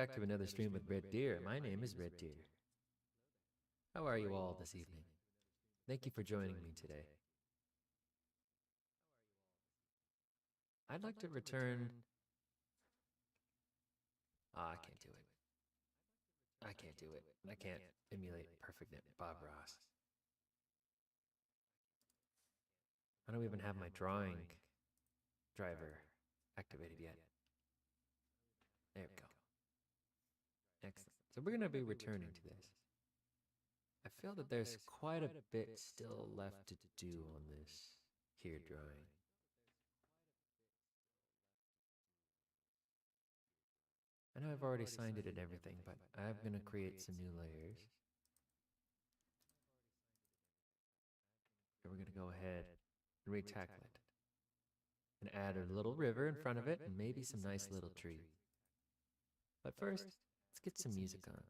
back to another stream with Red Deer. My name is Red Deer. How are you all this evening? Thank you for joining me today. I'd like to return... I can't do it. I can't do it. I can't emulate perfect Bob Ross. I don't even have my drawing driver activated yet. There we go. Excellent. So we're going to be returning to this. I feel that there's quite a bit still left to do on this here drawing. I know I've already signed it and everything, but I'm going to create some new layers. And we're going to go ahead and retackle it. And add a little river in front of it and maybe some nice little tree. But first, let's get some music on.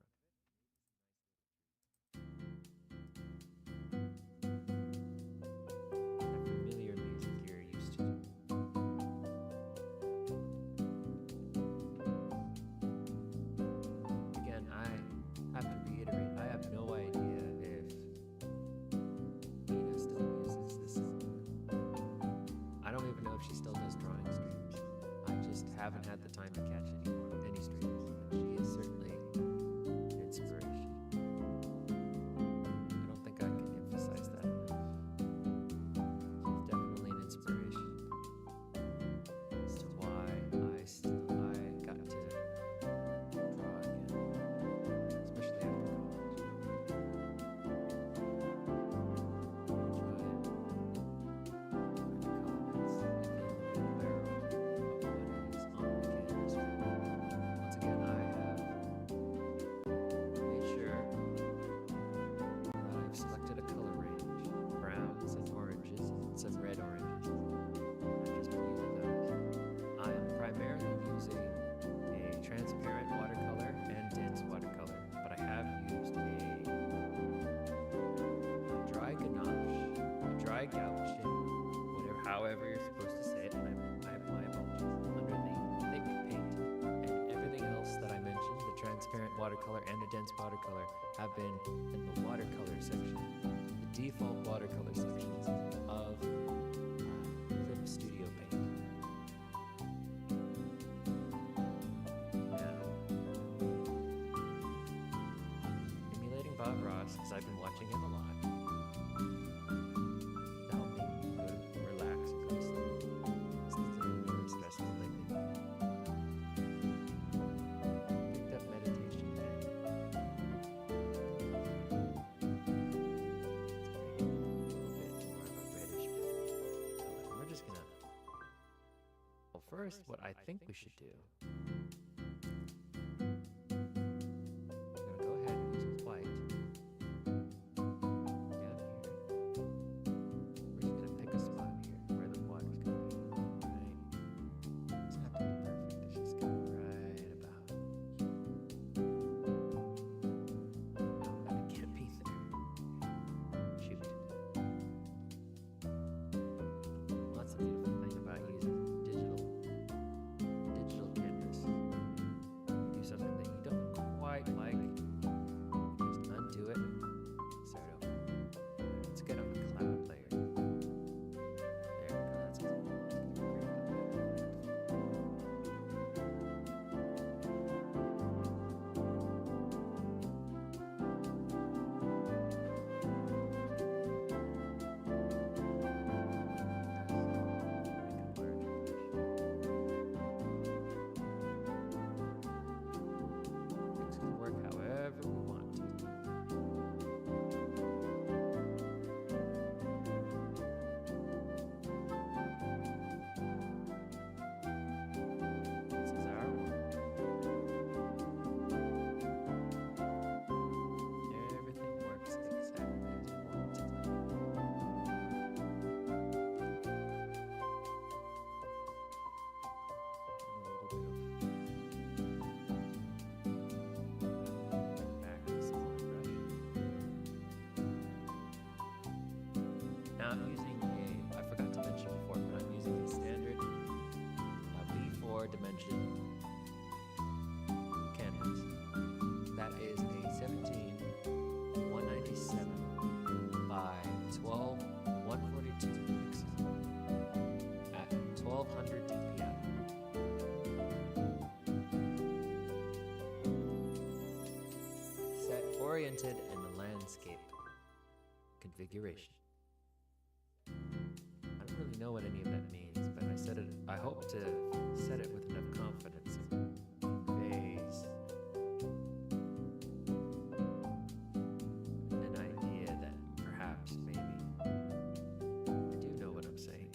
Familiar music you're used to. Again, I have to reiterate, I have no idea if Nina still uses this song. I don't even know if she still does drawing streams. I just haven't had the time to catch any streams. She is certainly an inspiration. I don't think I can emphasize that enough. She's definitely an inspiration. This is why I got to draw again, especially after college. Some red oranges. I'm just using those. I am primarily using a transparent watercolor and dense watercolor, but I have used a dry ganache, a dry gouache, however you're supposed to say it. I have my apologies. Underneath thick paint, and everything else that I mentioned, the transparent watercolor and the dense watercolor, have been in the watercolor section, the default watercolor sections of Studio Paint. Now, emulating Bob Ross, because I've been watching him a lot, to help me relax and go to sleep. Since it's been really stressful lately. Picked up meditation again. First, what I think we should do, I'm going to go ahead and use white down here. We're just going to pick a spot here where the water's going to be, right? It's not going to be perfect, it's just going to be right about here. No, and it can't be there. Shoot. Well, that's the beautiful thing about using digital canvas. oriented in the landscape configuration. I don't really know what any of that means, but I said it. I hope to set it with enough confidence. It conveys an idea that perhaps, maybe, I do know what I'm saying.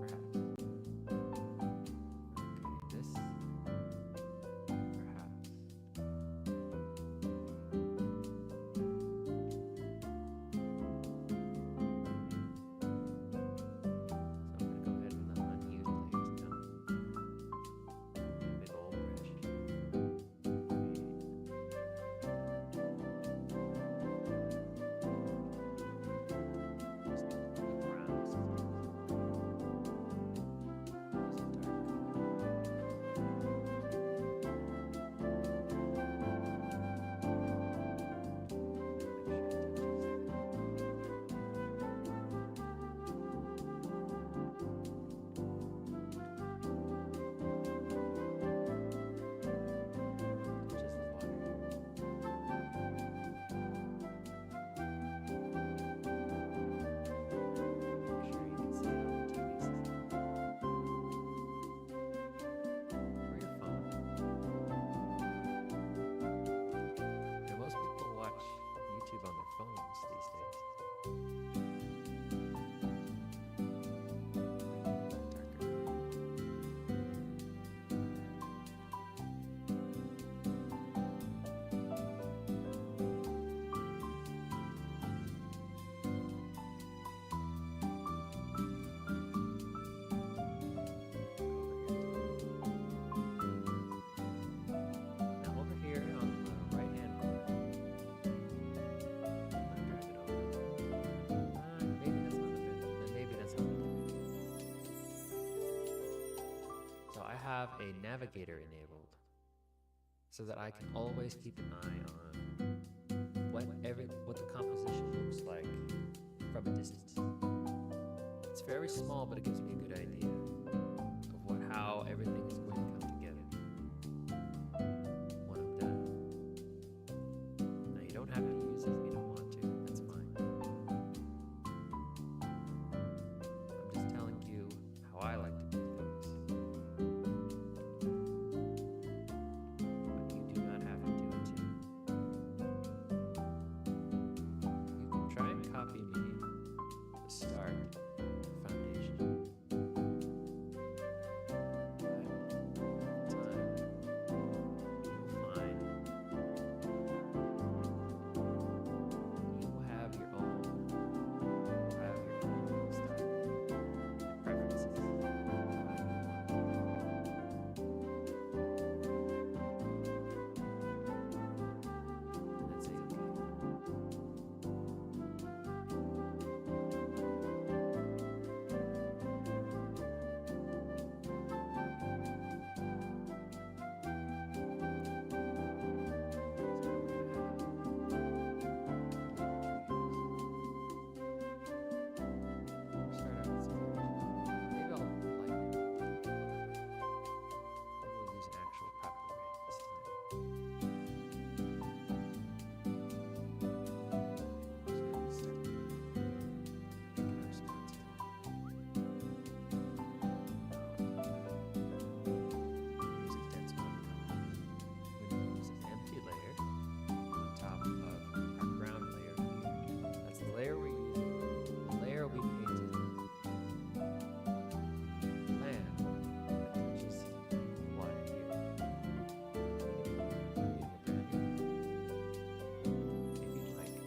Perhaps. Okay, this. Perhaps. So I'm going to go ahead and unuse layers now. Big old brush. Just the browns. Use a dark color. Most people watch YouTube on their phones these days. Now over here on the right hand corner, I'm gonna drag it over. Maybe that's not good. Maybe that's not good. So I have a navigator enabled so that I can always keep an eye on what the composition looks like from a distance. It's very small, but it gives me a good idea of how everything is going to come together when I'm done. Now you don't have to use it if you don't want to. That's fine. I'm just telling you how I like to do things. But you do not have to do it too. You can try and copy me the start foundation. But time you'll find you have your own style and preferences. And that's okay. Start out with some maybe I'll lighten it. Maybe we'll use an actual proper red this time. Just make it our spots here. Use a dense watercolor. We're going to use an empty layer on top of our ground layer here. That's the layer we're using. The layer we painted land that touches the water here. Maybe you'd like to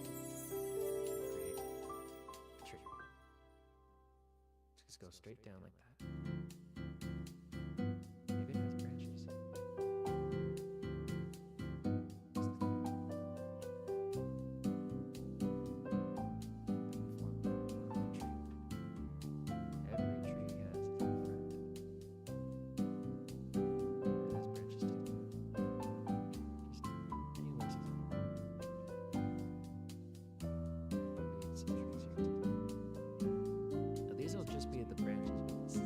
create a tree. Just go straight down like that. Maybe it has branches. Just every tree has its own friend. It has branches too. Just anywhere it's found. Maybe it's some trees here too. Now these will just be the branches.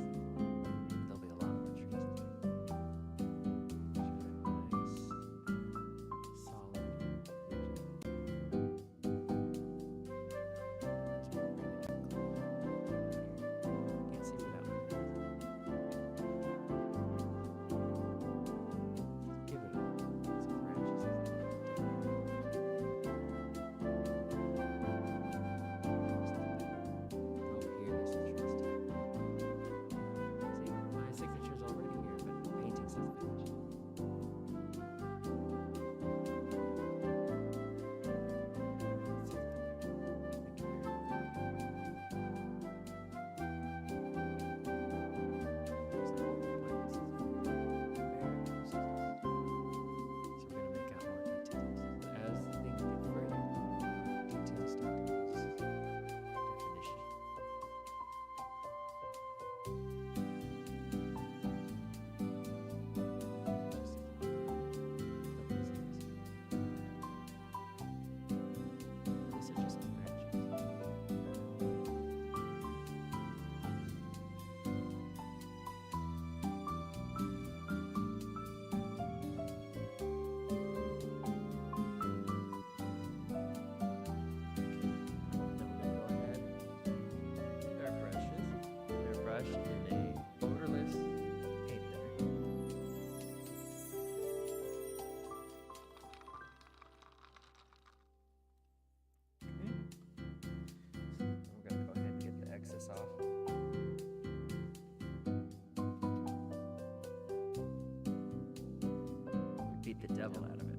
devil out of it.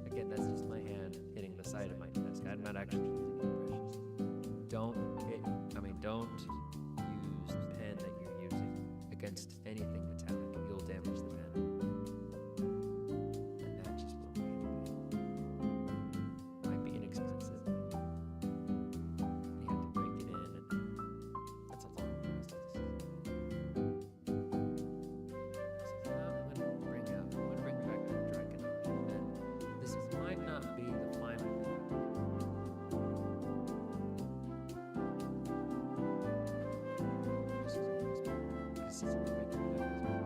Again, that's just my hand hitting the side of my desk. I'm not actually using any brushes. Don't use the pen that you're using against anything metallic. You'll damage the pen. And that just won't be good. Might be inexpensive. You have to break it in, and that's a long process. So now I'm going to bring back the dry ganache. And this might not be the final thing. This is breaking it up as well.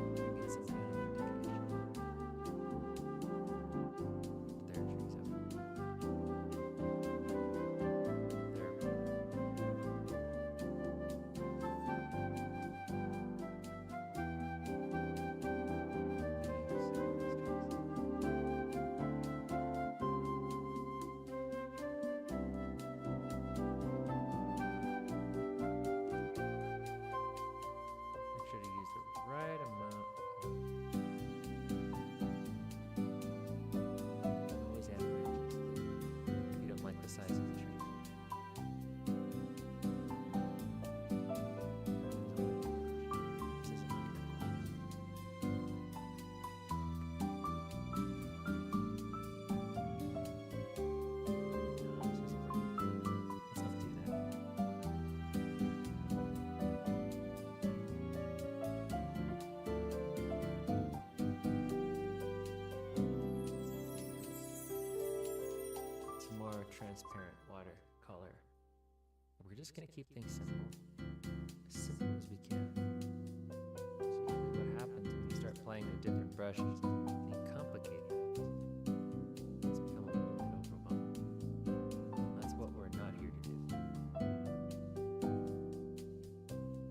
Just gonna get some kind of indication. There, trees up. There. Make sure to use the right amount. Always add branches if you don't like the size of the tree. This isn't looking Let's not do that. Some more transparent watercolor. We're just gonna keep things simple as we can. So usually what happens when you start playing with different brushes, they complicate things. It's become a little bit overwhelming. That's what we're not here to do.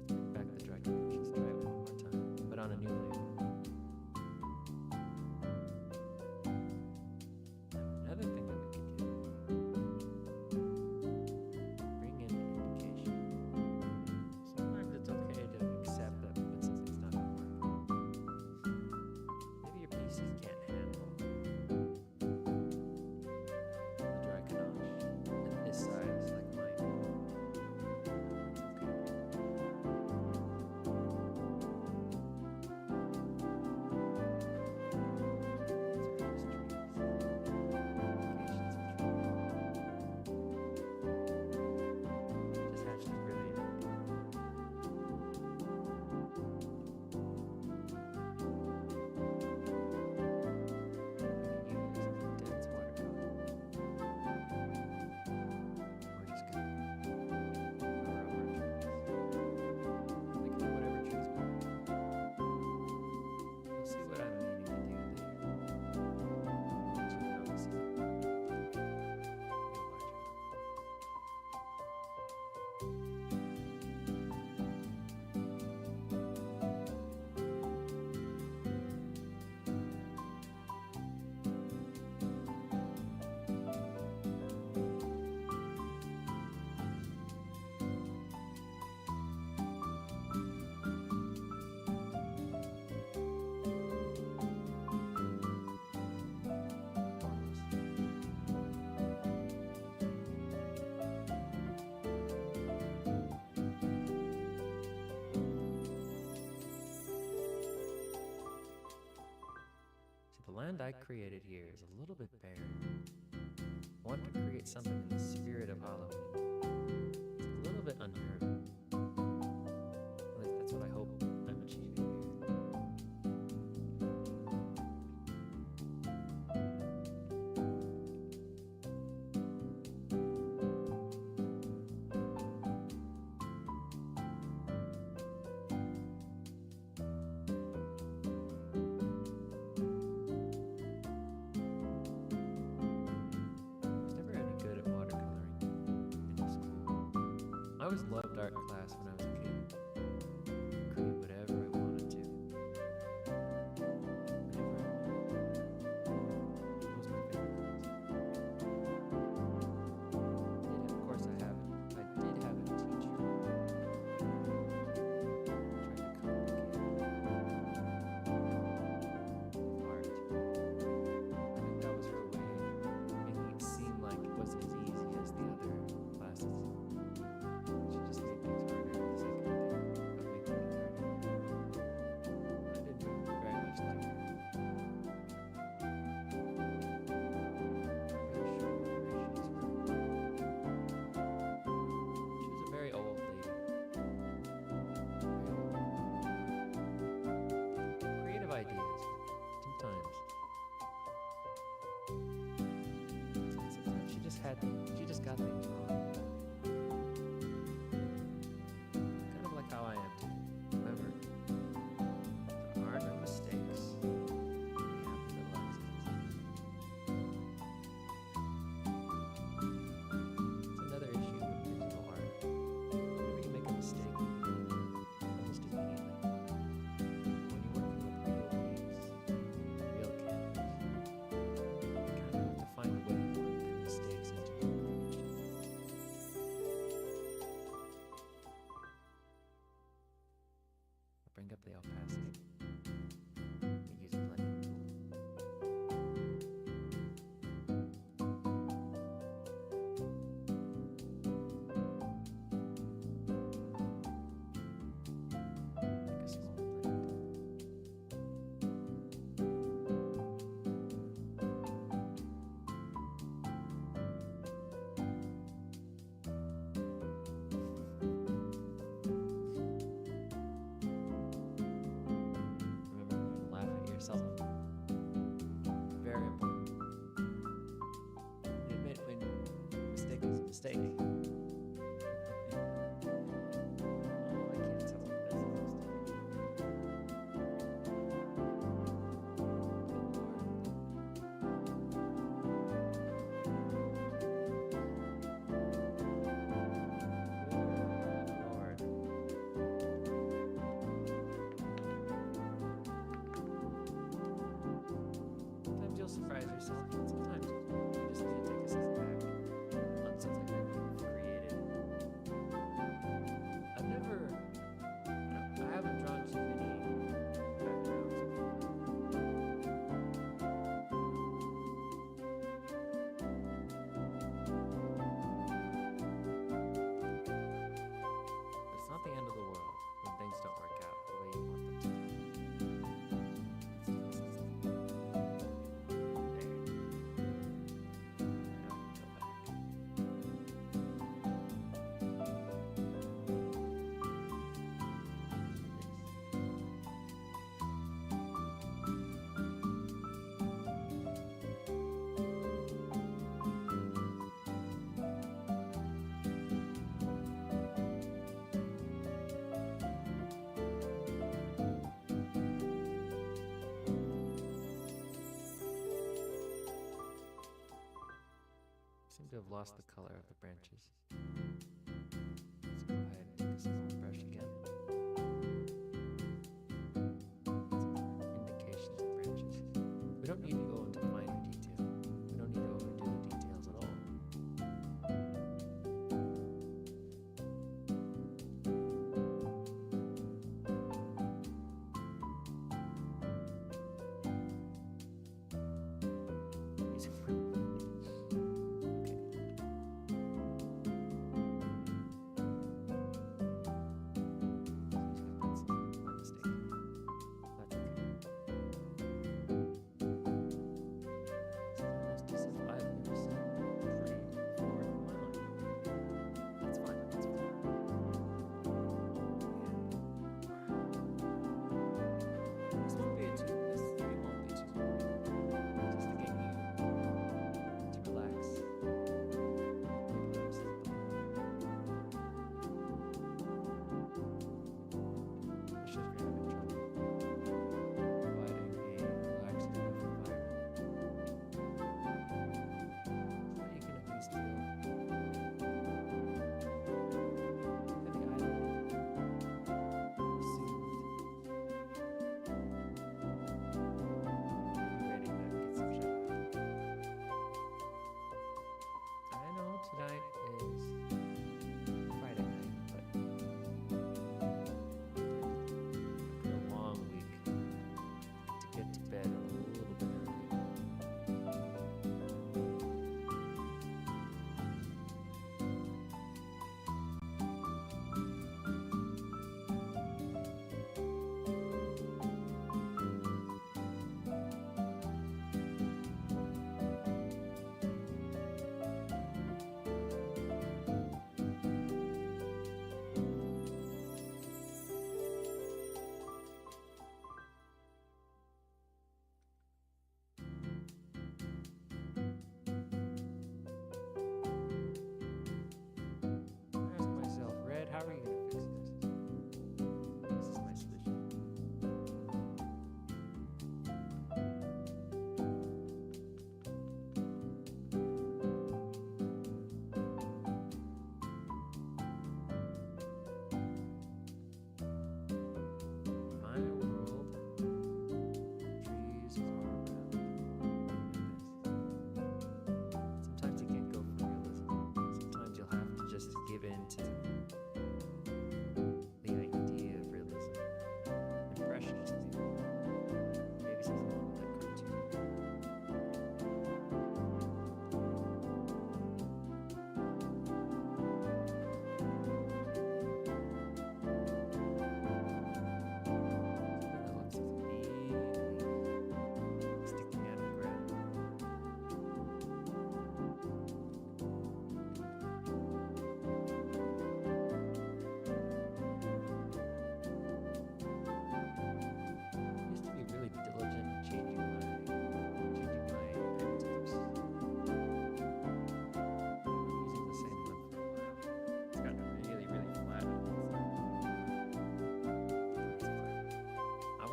Let's bring back the dry ganache. Let's try it one more time, but on a new layer. Another thing that we could do, bring in an indication. Sometimes it's okay to accept that when something's not going to work. Maybe your PC can't handle the dry ganache, and this side is like mine. This hatch is really dense watercolor. We're just gonna cover over trees. We can do whatever trees we want. You'll see what I'm meaning to do there. Once you know this is it. You'll watch it. See, the land I created here is a little bit barren. I want to create something in the spirit of Halloween. It's a little bit unnerving. At least that's what I hope I'm achieving here. I was never any good at watercoloring in school. I always loved art class when I was a kid. Create whatever I wanted to. Whenever I wanted. That was my favorite class. Of course I did have a teacher she just got things wrong. Kind of like how I am today. Remember, there are no mistakes. We have to relax. It's another issue with digital art. Whenever you make a mistake, almost immediately. When you're working with real leaves, real canvas, you kind of have to find a way to work mistakes into your creation. I'll bring up the opacity. We use a blending tool. Make a small blend. Remember to laugh at yourself. Very important. Admit when a mistake is a mistake. Oh, I can't tell if that's a mistake. Good Lord. Sometimes you'll surprise yourself, and sometimes you just need to take a step back on something that you've created. I've never, I haven't drawn too many backgrounds before. But it's not the end of the world when things don't work out the way you want them to. There. Now we can go back. Seem to have lost the color of the branches. Let's go ahead and take a small brush again. Indications of branches. We don't need to go into finer detail. We don't need to overdo the details at all. Using my- Okay.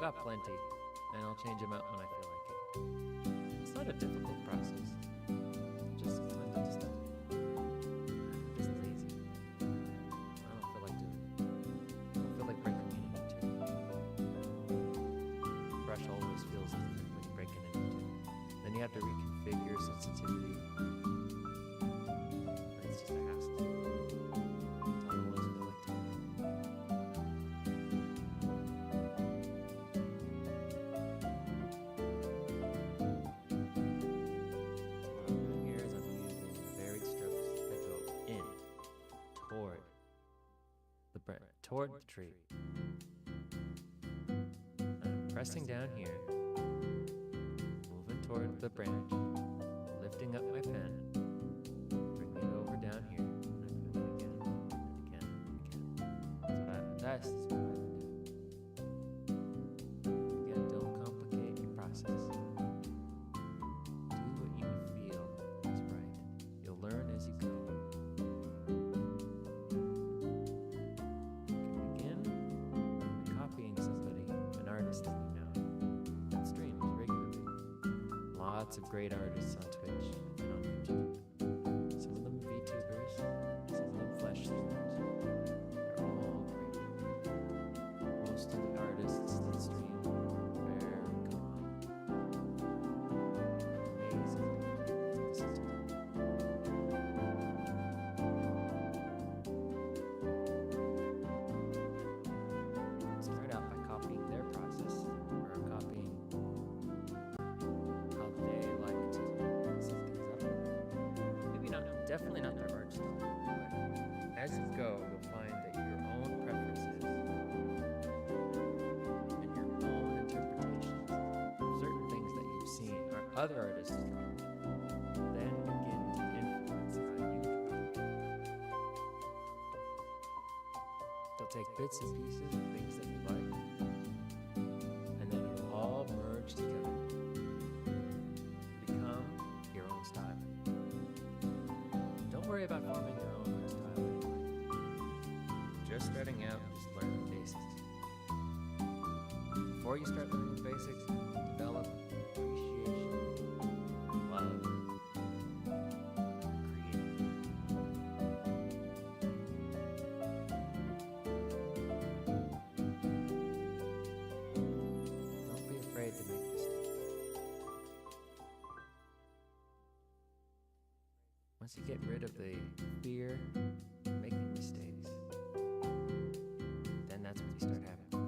got plenty, and I'll change them out when I feel like it. It's not a difficult process. Just sometimes I just I'm just lazy. I don't feel like doing it. I don't feel like breaking it into two. Brush always feels different when you're breaking it into two. Then you have to reconfigure sensitivity. It's just a hassle. I don't always feel like doing it. Toward the tree. I'm pressing down here, moving toward the branch, lifting up my pen, bringing it over down here, and I'm doing it again, and again, and again. That's what I would do. Again, don't complicate your process. Do what you feel is right. You'll learn as you go. Lots of great artists on Twitch and on YouTube. Some of them Vtubers, some of them flesh streamers. They're all great. Most of the artists that stream are very calm. Amazing to listen to. Start out by copying their process, or copying definitely not their art style, but as you go, you'll find that your own preferences and your own interpretations of certain things that you've seen or other artists draw then begin to influence how you draw. They'll take bits and pieces of things that you like, and then it'll all merge together to become your own style. Don't worry about forming your own art style anymore. Just starting out, just learn the basics. Before you start learning the basics, develop appreciation, love, creativity. Don't be afraid to make mistakes. Once you get rid of the fear of making mistakes, then that's when you start having fun.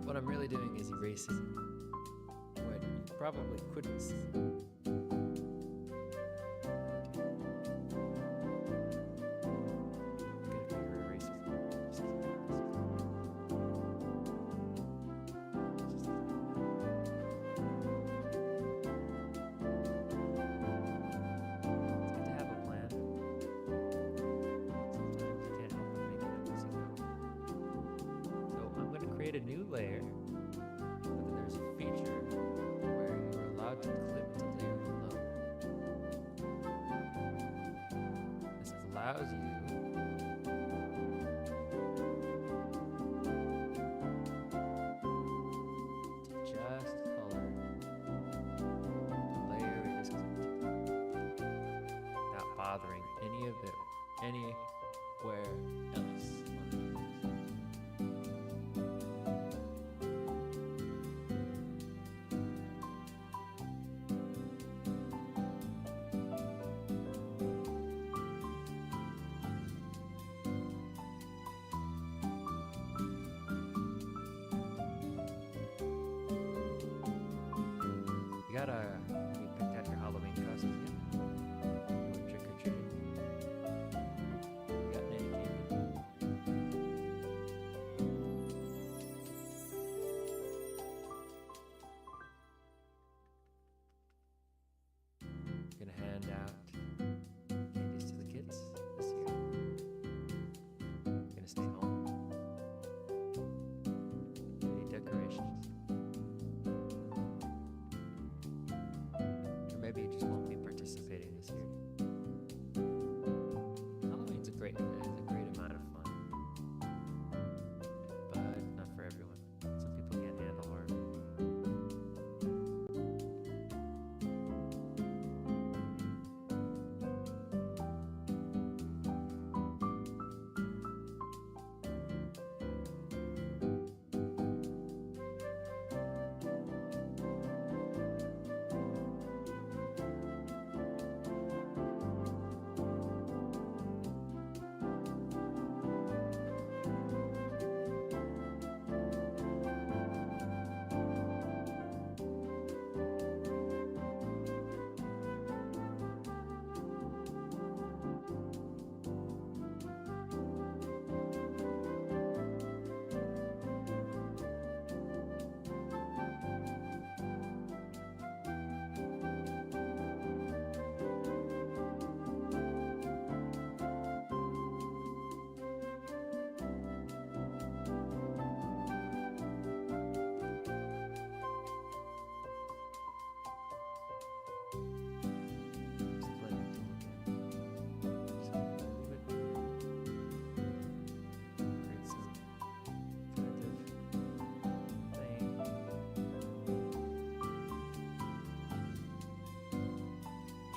What I'm really doing is erasing what you probably couldn't see. Create a new layer, but then there's a feature where you're allowed to clip the layer below. This allows you to just color the layer it is clipped without bothering anywhere else. You picked out your Halloween costumes yet? You went trick-or-treating? You got any candy? Gonna hand out candies to the kids this year. Gonna stay home. Any decorations? Or maybe you just won't be participating this year. Halloween's a great amount of fun, but not for everyone. Some people can't handle horror.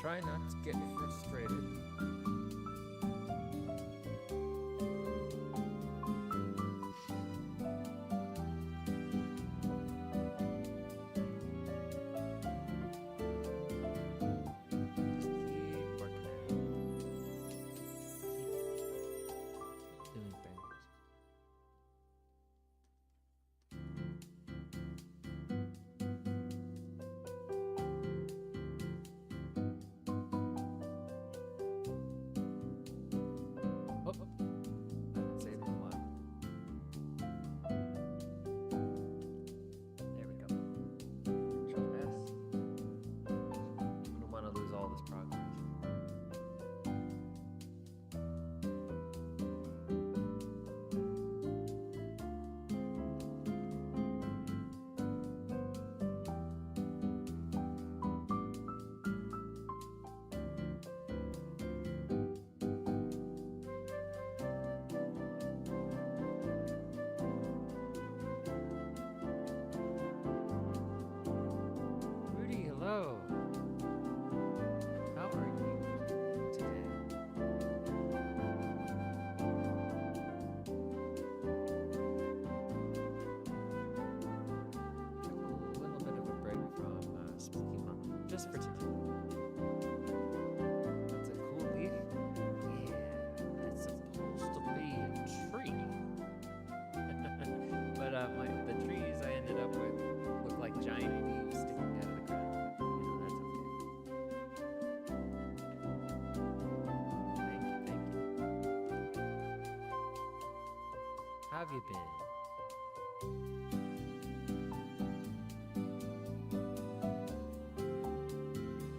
Try not to get frustrated. Just keep working at it. Keep doing things. Oh, I've saved a while. There we go. Control S. I don't want to lose all this progress. Rudy, hello. How are you today? Took a little bit of a break from Spooky Month, just for today. That's a cool leaf. Yeah, it's supposed to be a tree. But the trees I ended up with look like giant leaves sticking out of the ground. That's okay. Thank you. How have you been?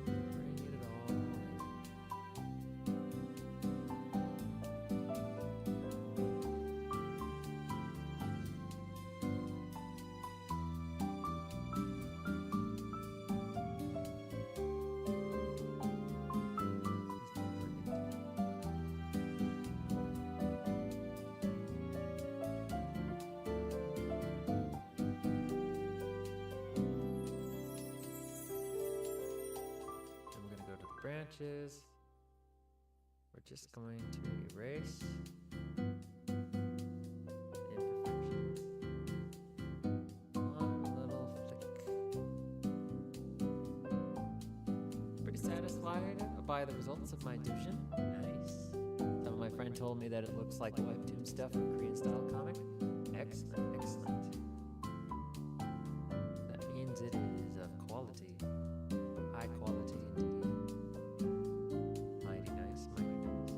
Bring it all in. And we're going to go to the branches. We're just going to erase imperfections. One little flick. Pretty satisfied by the results of my division. Nice. Some of my friend told me that it looks like a webtoon stuff or Korean style comic. Excellent, excellent. That means it is of quality. High quality indeed. Mighty nice, mighty nice.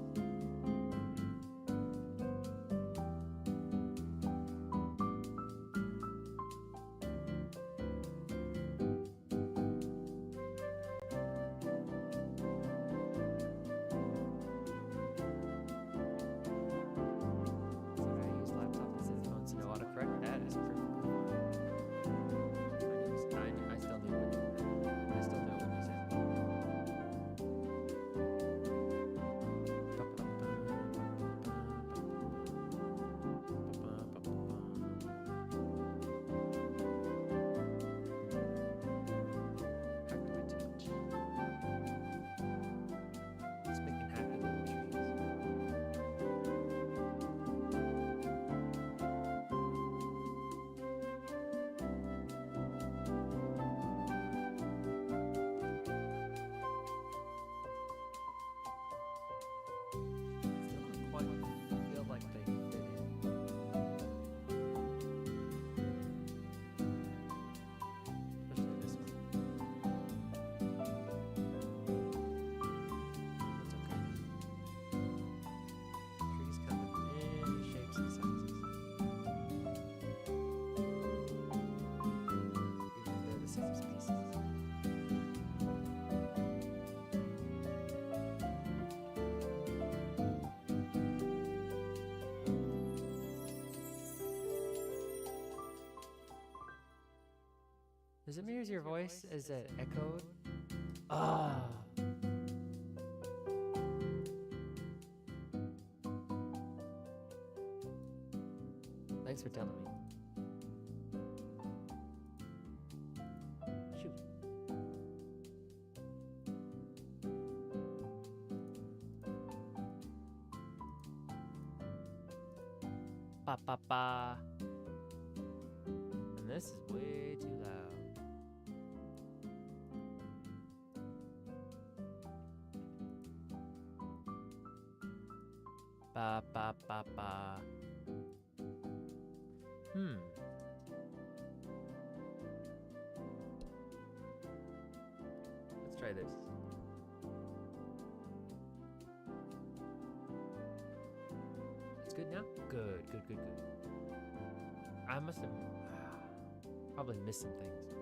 it mirrors your voice as it echoed? Ah. Thanks for telling me. Shoot. Ba ba ba. And this is way too loud. Ba ba ba ba. Let's try this. It's good now? Good. I must have probably missed some things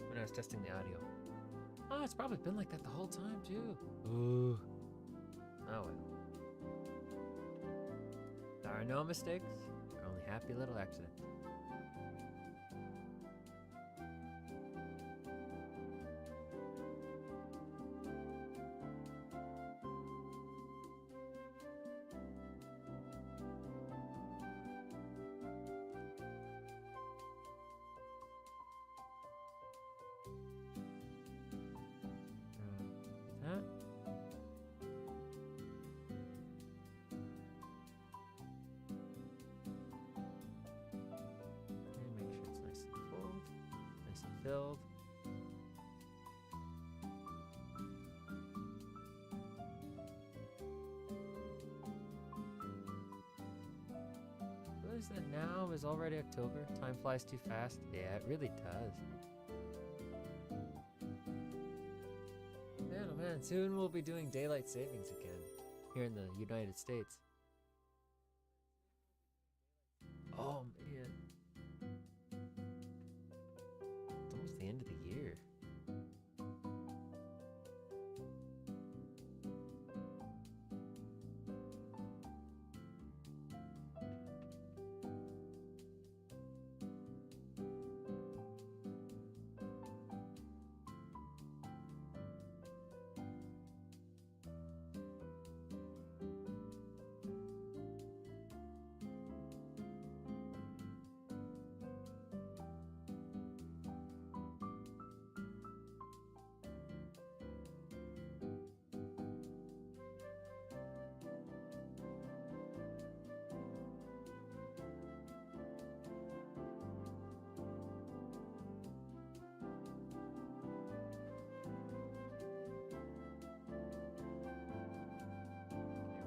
when I was testing the audio. Oh, it's probably been like that the whole time too. Ooh. Oh well. There are no mistakes, there are only happy little accidents. Huh? And make sure it's nice and full, nice and filled. Realize that now is already October. Time flies too fast. Yeah, it really does. Man, oh man, soon we'll be doing daylight savings again here in the United States. Oh man. It's almost the end of the year.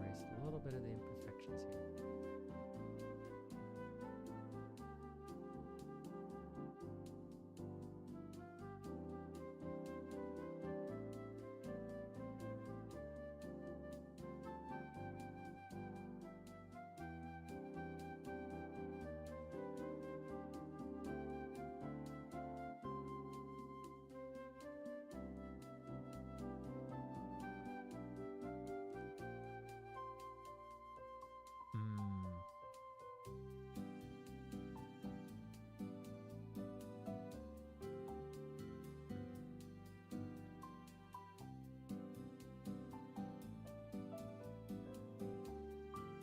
Erase a little bit of the imperfections here.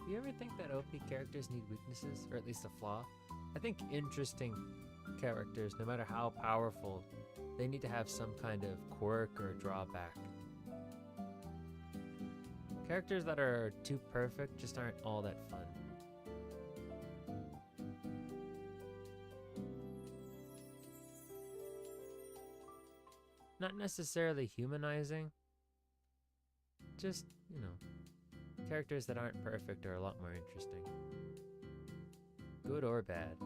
Do you ever think that OP characters need weaknesses, or at least a flaw? I think interesting characters, no matter how powerful, they need to have some kind of quirk or drawback. Characters that are too perfect just aren't all that fun. Not necessarily humanizing, just, you know, characters that aren't perfect are a lot more interesting. Good or bad.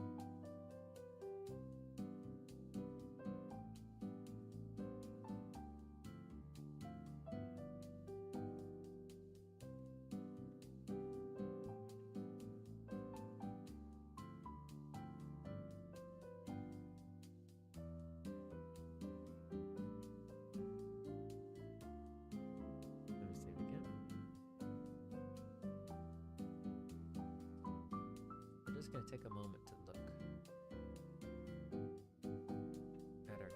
Let me save again. We're just going to take a moment to look at our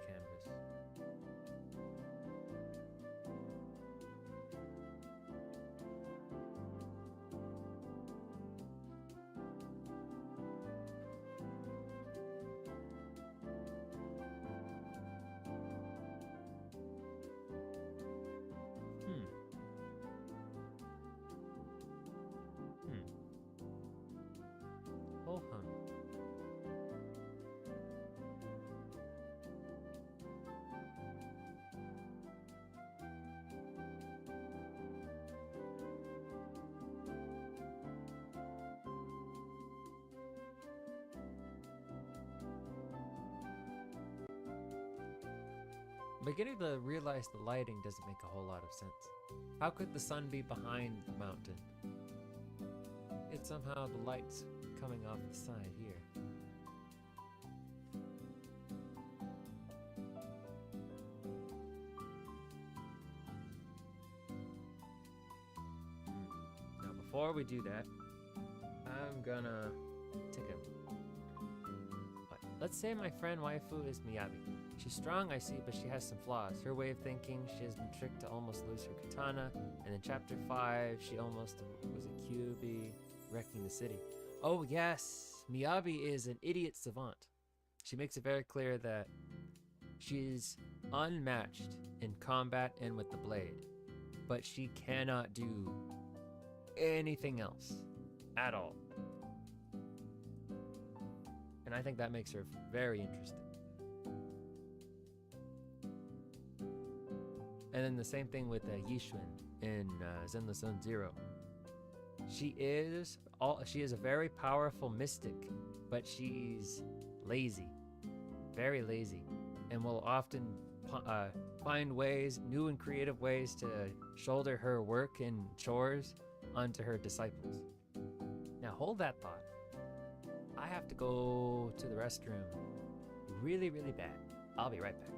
beginning to realize the lighting doesn't make a whole lot of sense. How could the sun be behind the mountain? It's somehow the light's coming off the side here. Now before we do that, I'm gonna take a... Let's say my friend waifu is Miyabi. She's strong, I see, but she has some flaws. Her way of thinking, she has been tricked to almost lose her katana, and in chapter 5, she almost was a Kyuubi, wrecking the city. Oh yes, Miyabi is an idiot savant. She makes it very clear that she's unmatched in combat and with the blade, but she cannot do anything else at all. And I think that makes her very interesting. And then the same thing with Yixuan in Zenless Zone Zero. She is a very powerful mystic, but she's lazy, very lazy, and will often find ways, new and creative ways to shoulder her work and chores onto her disciples. Now hold that thought. I have to go to the restroom really, really bad. I'll be right back.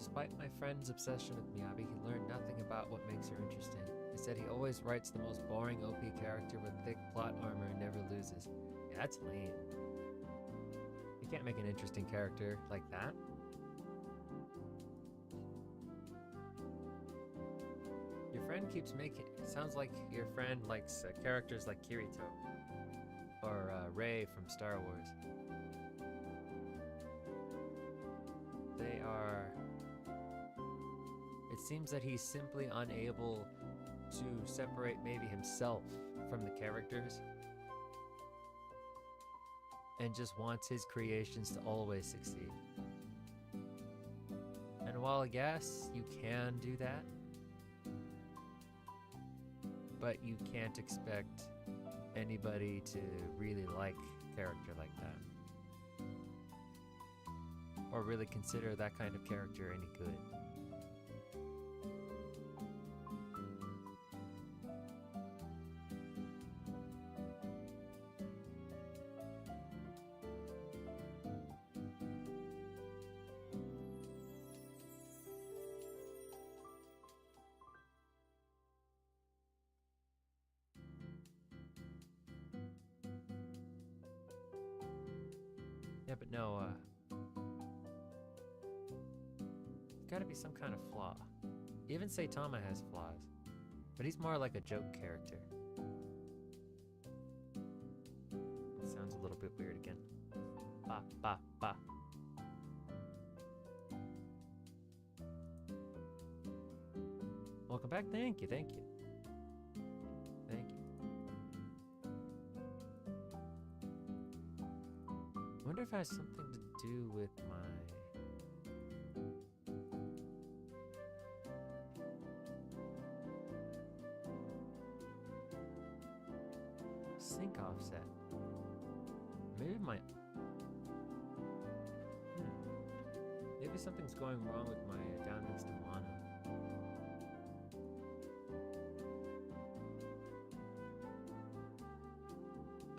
Despite my friend's obsession with Miyabi, he learned nothing about what makes her interesting. He said he always writes the most boring OP character with thick plot armor and never loses. Yeah, that's lame. You can't make an interesting character like that. Your friend keeps making... Sounds like your friend likes characters like Kirito. Or Rey from Star Wars. They are... It seems that he's simply unable to separate maybe himself from the characters. And just wants his creations to always succeed. And while yes, you can do that, but you can't expect anybody to really like a character like that. Or really consider that kind of character any good. Yeah, but no, gotta be some kind of flaw. Even Saitama has flaws, but he's more like a joke character. It sounds a little bit weird again. Ba, ba, ba. Welcome back, thank you, thank you. Thank you. I wonder if it has something to do with my... sync offset. Maybe my... Maybe something's going wrong with my downmixed mono.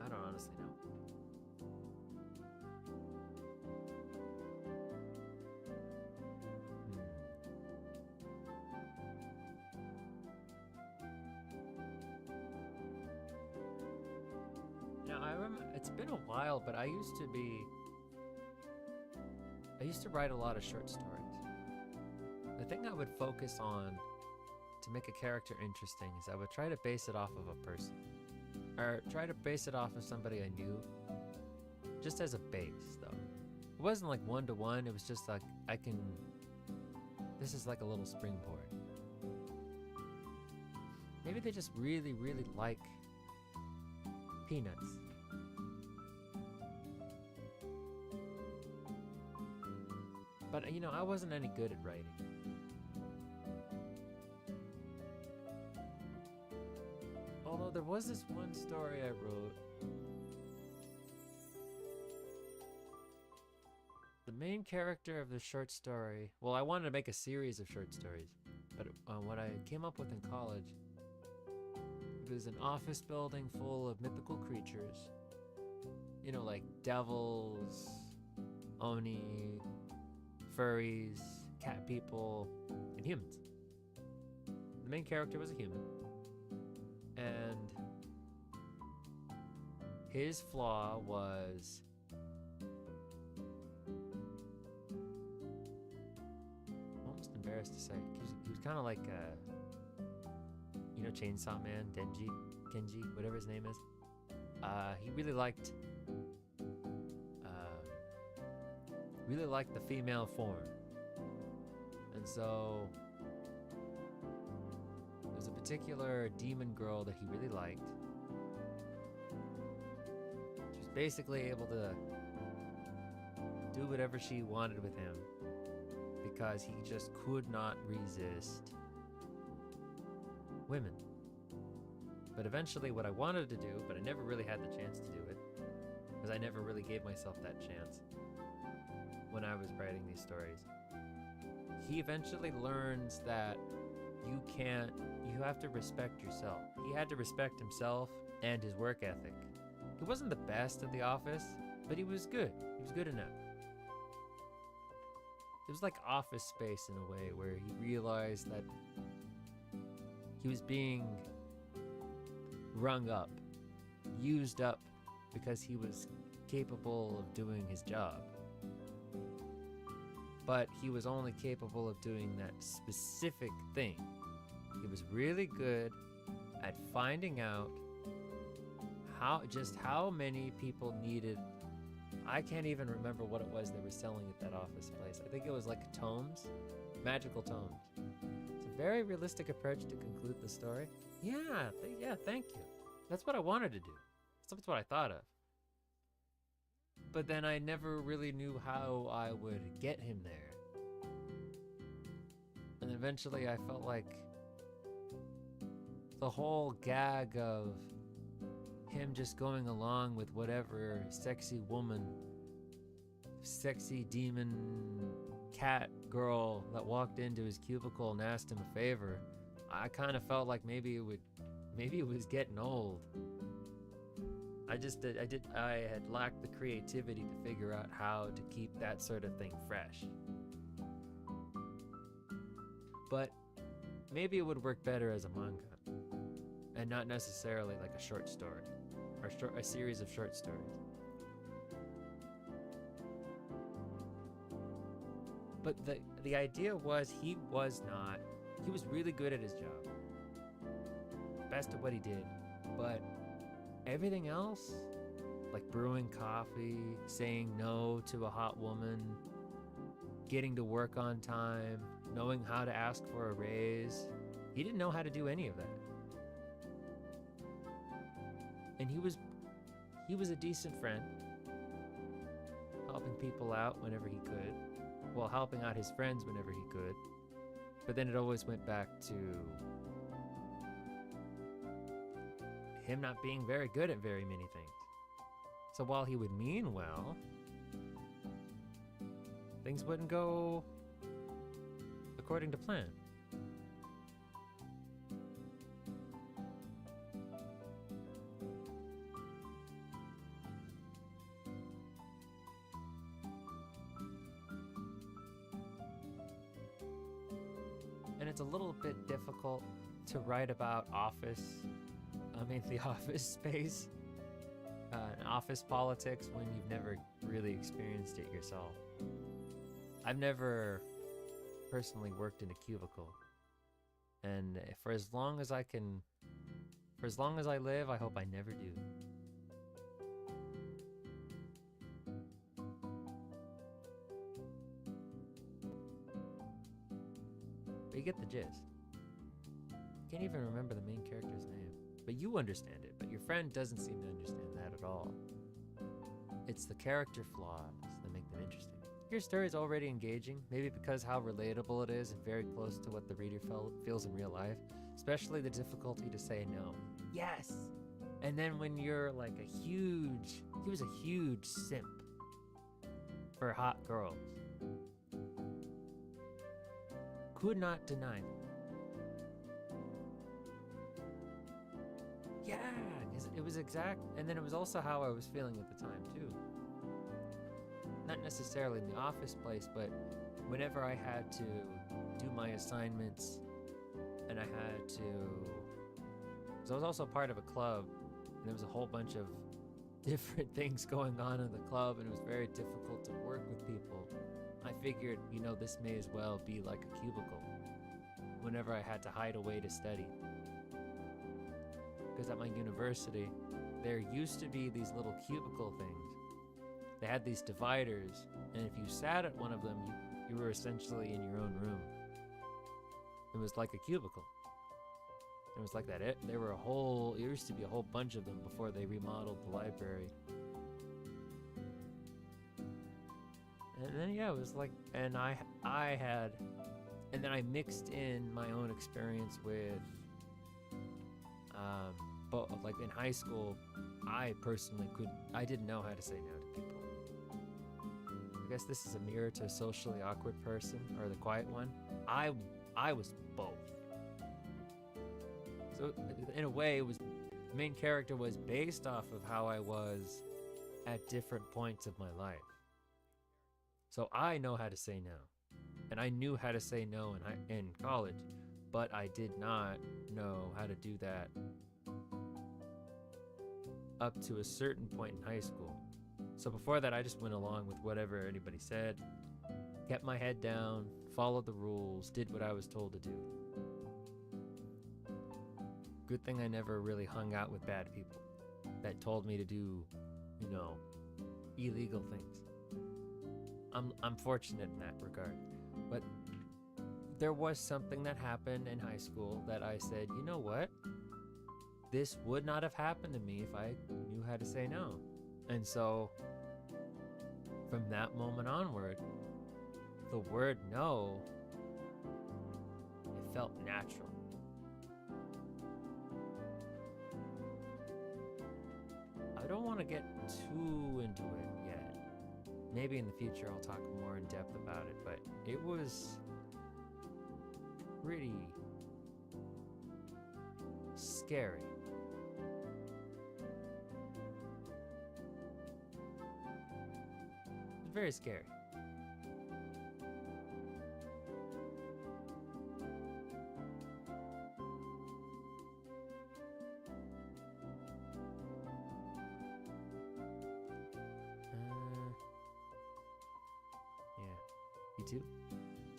I don't honestly know. Now, I remember, it's been a while, but I used to write a lot of short stories. The thing I would focus on to make a character interesting is I would try to base it off of a person. Or try to base it off of somebody I knew. Just as a base, though. It wasn't like one-to-one, it was just like, this is like a little springboard. Maybe they just really, really like Peanuts. But, you know, I wasn't any good at writing. Although there was this one story I wrote. The main character of the short story... Well, I wanted to make a series of short stories. But what I came up with in college... It was an office building full of mythical creatures. You know, like devils, oni, furries, cat people, and humans. The main character was a human. And his flaw was... I'm almost embarrassed to say. He was kind of like you know, Chainsaw Man, Kenji, whatever his name is. He really liked the female form. And so there's a particular demon girl that he really liked. She was basically able to do whatever she wanted with him because he just could not resist women. But eventually what I wanted to do, but I never really had the chance to do it, because I never really gave myself that chance when I was writing these stories. He eventually learns that you have to respect yourself. He had to respect himself and his work ethic. He wasn't the best at the office, but he was good. He was good enough. it was like Office Space in a way, where he realized that he was being rung up, used up, because he was capable of doing his job. But he was only capable of doing that specific thing. He was really good at finding out how many people needed. I can't even remember what it was they were selling at that office place. I think it was like tomes, magical tomes. It's a very realistic approach to conclude the story. Yeah, thank you. That's what I wanted to do. That's what I thought of. But then I never really knew how I would get him there. And eventually I felt like the whole gag of him just going along with whatever sexy woman, sexy demon cat girl that walked into his cubicle and asked him a favor, I kind of felt like maybe it was getting old. I had lacked the creativity to figure out how to keep that sort of thing fresh. But maybe it would work better as a manga, and not necessarily like a short story, or a series of short stories. But the idea was he was really good at his job, best at what he did, but everything else, like brewing coffee, saying no to a hot woman, getting to work on time, knowing how to ask for a raise, he didn't know how to do any of that. And he was a decent friend, helping people out whenever he could, well, helping out his friends whenever he could. But then it always went back to him not being very good at very many things. So while he would mean well, things wouldn't go according to plan. And it's a little bit difficult to write about the office space, and office politics when you've never really experienced it yourself. I've never personally worked in a cubicle, and for as long as I live, I hope I never do. But you get the gist. Can't even remember the main character's name, but you understand it, but your friend doesn't seem to understand that at all. It's the character flaws that make them interesting. Your story is already engaging, maybe because how relatable it is and very close to what the reader feels in real life, especially the difficulty to say no. Yes! And then when you're like he was a huge simp for hot girls. Could not deny them. Yeah, because it was exact, and then it was also how I was feeling at the time too. Not necessarily in the office place, but whenever I had to do my assignments, and I was also part of a club, and there was a whole bunch of different things going on in the club, and it was very difficult to work with people. I figured, this may as well be like a cubicle whenever I had to hide away to study. Because at my university, there used to be these little cubicle things. They had these dividers, and if you sat at one of them, you were essentially in your own room. It was like a cubicle. It was like that. There used to be a whole bunch of them before they remodeled the library. And then, it was like, and then I mixed in my own experience with, but like in high school, I didn't know how to say no to people. I guess this is a mirror to a socially awkward person, or the quiet one. I was both. So in a way, the main character was based off of how I was at different points of my life. So I know how to say no. And I knew how to say no in college, but I did not know how to do that up to a certain point in high school. So before that, I just went along with whatever anybody said, kept my head down, followed the rules, did what I was told to do. Good thing I never really hung out with bad people that told me to do, illegal things. I'm fortunate in that regard. But there was something that happened in high school that I said, you know what? This would not have happened to me if I knew how to say no. And so from that moment onward, the word no, it felt natural. I don't want to get too into it yet. Maybe in the future I'll talk more in depth about it, but it was pretty scary. It's very scary. You too?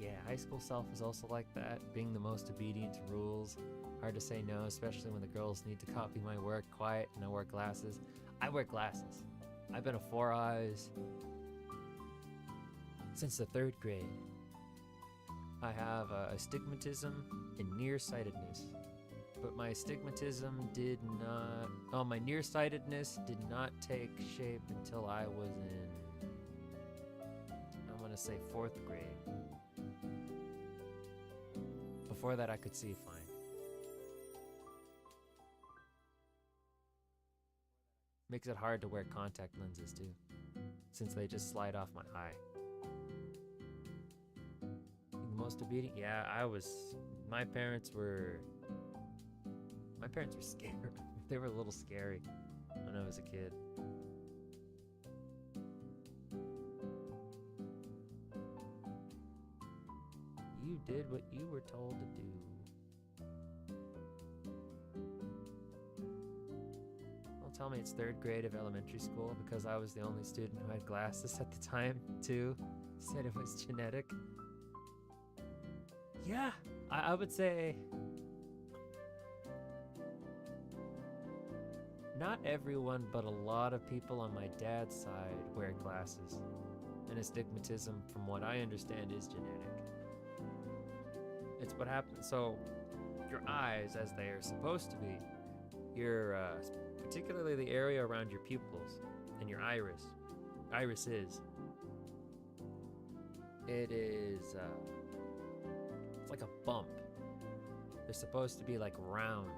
Yeah, high school self is also like that, being the most obedient to rules. Hard to say no, especially when the girls need to copy my work, quiet, and I wear glasses. I wear glasses. I've been a 4 eyes since the 3rd grade. I have astigmatism and nearsightedness, but my astigmatism my nearsightedness did not take shape until I was in, I'm gonna say 4th grade. Before that, I could see fine. Makes it hard to wear contact lenses too, since they just slide off my eye. The most obedient? Yeah, my parents were scared. They were a little scary when I was a kid. You did what you were told to do. Don't tell me it's 3rd grade of elementary school because I was the only student who had glasses at the time, too. Said it was genetic. Yeah, I would say not everyone, but a lot of people on my dad's side wear glasses. And astigmatism, from what I understand, is genetic. It's what happens. So your eyes, as they are supposed to be, particularly the area around your pupils and your irises, it's like a bump. They're supposed to be like round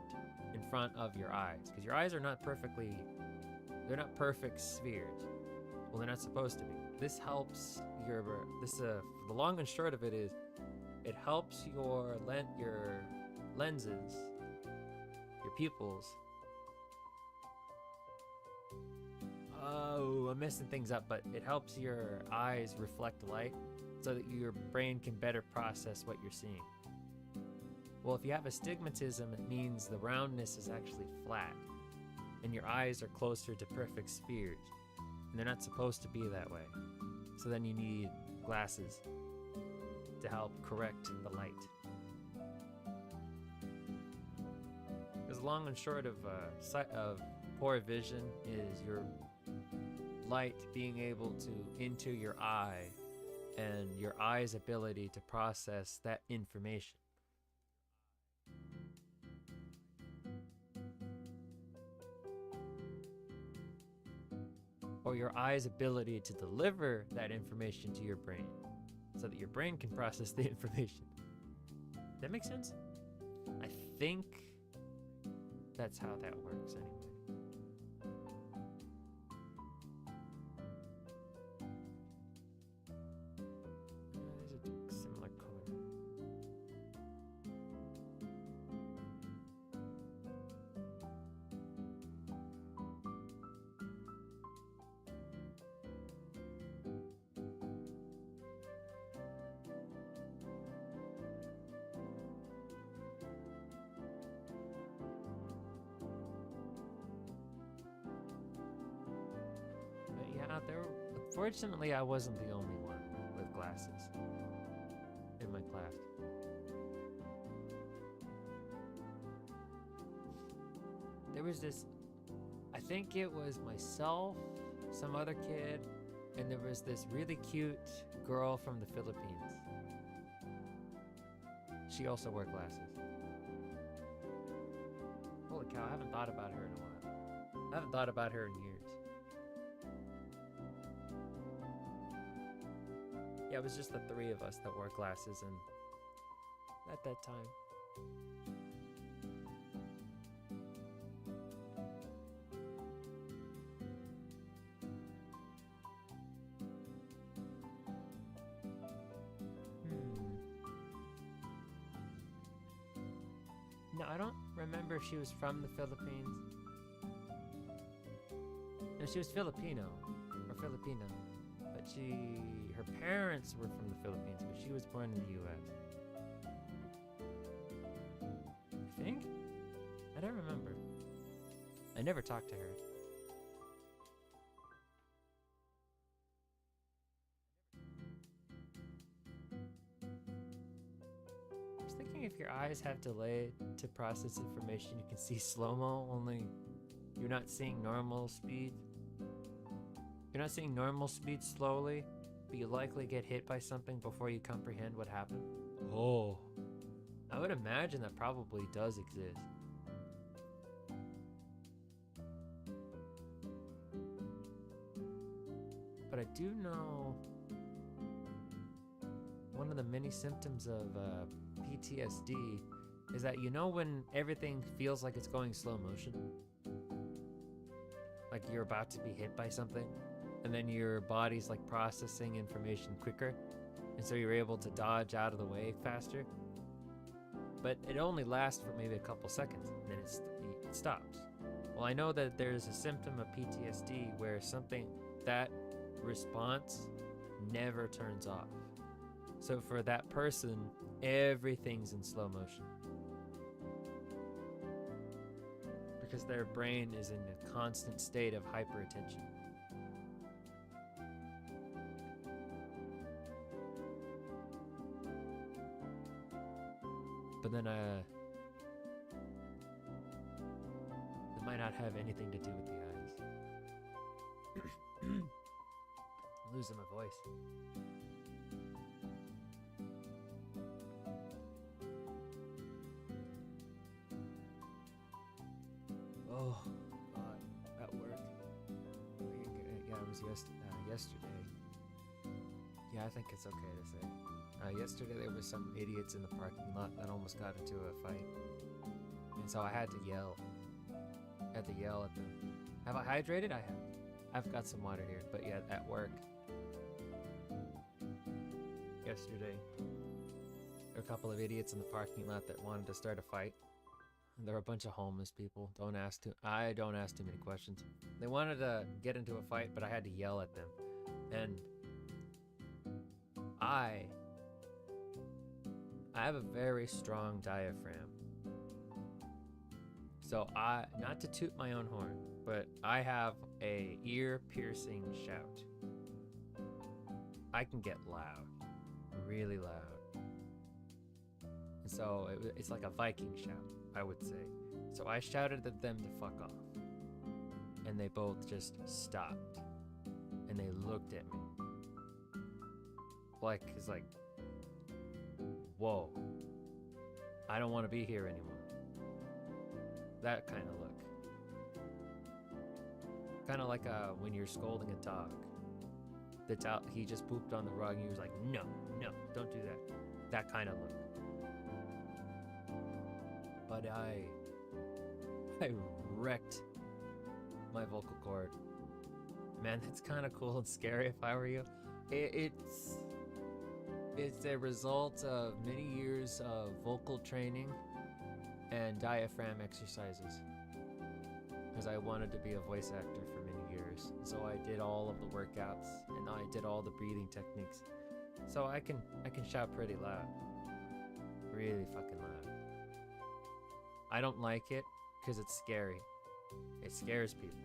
in front of your eyes, because your eyes are not they're not perfect spheres. Well, they're not supposed to be. This helps the long and short of it is, it helps your lenses, your pupils. Oh, I'm messing things up, but it helps your eyes reflect light so that your brain can better process what you're seeing. Well, if you have astigmatism, it means the roundness is actually flat, and your eyes are closer to perfect spheres, and they're not supposed to be that way. So then you need glasses to help correct the light. Because long and short of poor vision is your light being able to enter your eye and your eye's ability to process that information. Or your eye's ability to deliver that information to your brain so that your brain can process the information. That makes sense? I think that's how that works anyway. These are similar color. out there. Fortunately, I wasn't the only one with glasses in my class. There was this, I think it was myself, some other kid, and there was this really cute girl from the Philippines. She also wore glasses. Holy cow, I haven't thought about her in a while. I haven't thought about her in years. Yeah, it was just the three of us that wore glasses and at that time. No, I don't remember if she was from the Philippines. No, she was Filipino or Filipina, but her parents were from the Philippines, but she was born in the U.S. I think? I don't remember. I never talked to her. I was thinking if your eyes have delay to process information, you can see slow-mo, only you're not seeing normal speed. You're not seeing normal speed slowly, but you likely get hit by something before you comprehend what happened. Oh. I would imagine that probably does exist. But I do know one of the many symptoms of PTSD is that you know when everything feels like it's going slow motion? Like you're about to be hit by something, and then your body's like processing information quicker, and so you're able to dodge out of the way faster. But it only lasts for maybe a couple seconds, and then it stops. Well, I know that there's a symptom of PTSD where that response never turns off. So for that person, everything's in slow motion. Because their brain is in a constant state of hyperattention. But then it might not have anything to do with the eyes. I'm losing my voice. Oh, God, at work. Yeah, it was yesterday. Yeah, I think it's okay to say. Yesterday there was some idiots in the parking lot that almost got into a fight. And so I had to yell. At them. Have I hydrated? I have. I've got some water here, but yeah, at work. Yesterday, there were a couple of idiots in the parking lot that wanted to start a fight. There were a bunch of homeless people. I don't ask too many questions. They wanted to get into a fight, but I had to yell at them. And I have a very strong diaphragm. So not to toot my own horn, but I have a ear-piercing shout. I can get loud, really loud. And so it's like a Viking shout, I would say. So I shouted at them to fuck off. And they both just stopped. And they looked at me. It's like, whoa, I don't want to be here anymore. That kind of look. Kind of like when you're scolding a dog. He just pooped on the rug and he was like, no, don't do that. That kind of look. But I wrecked my vocal cord. Man, that's kind of cool and scary if I were you. It's a result of many years of vocal training and diaphragm exercises, because I wanted to be a voice actor for many years. So I did all of the workouts and I did all the breathing techniques. So I can shout pretty loud. Really fucking loud. I don't like it because it's scary. It scares people.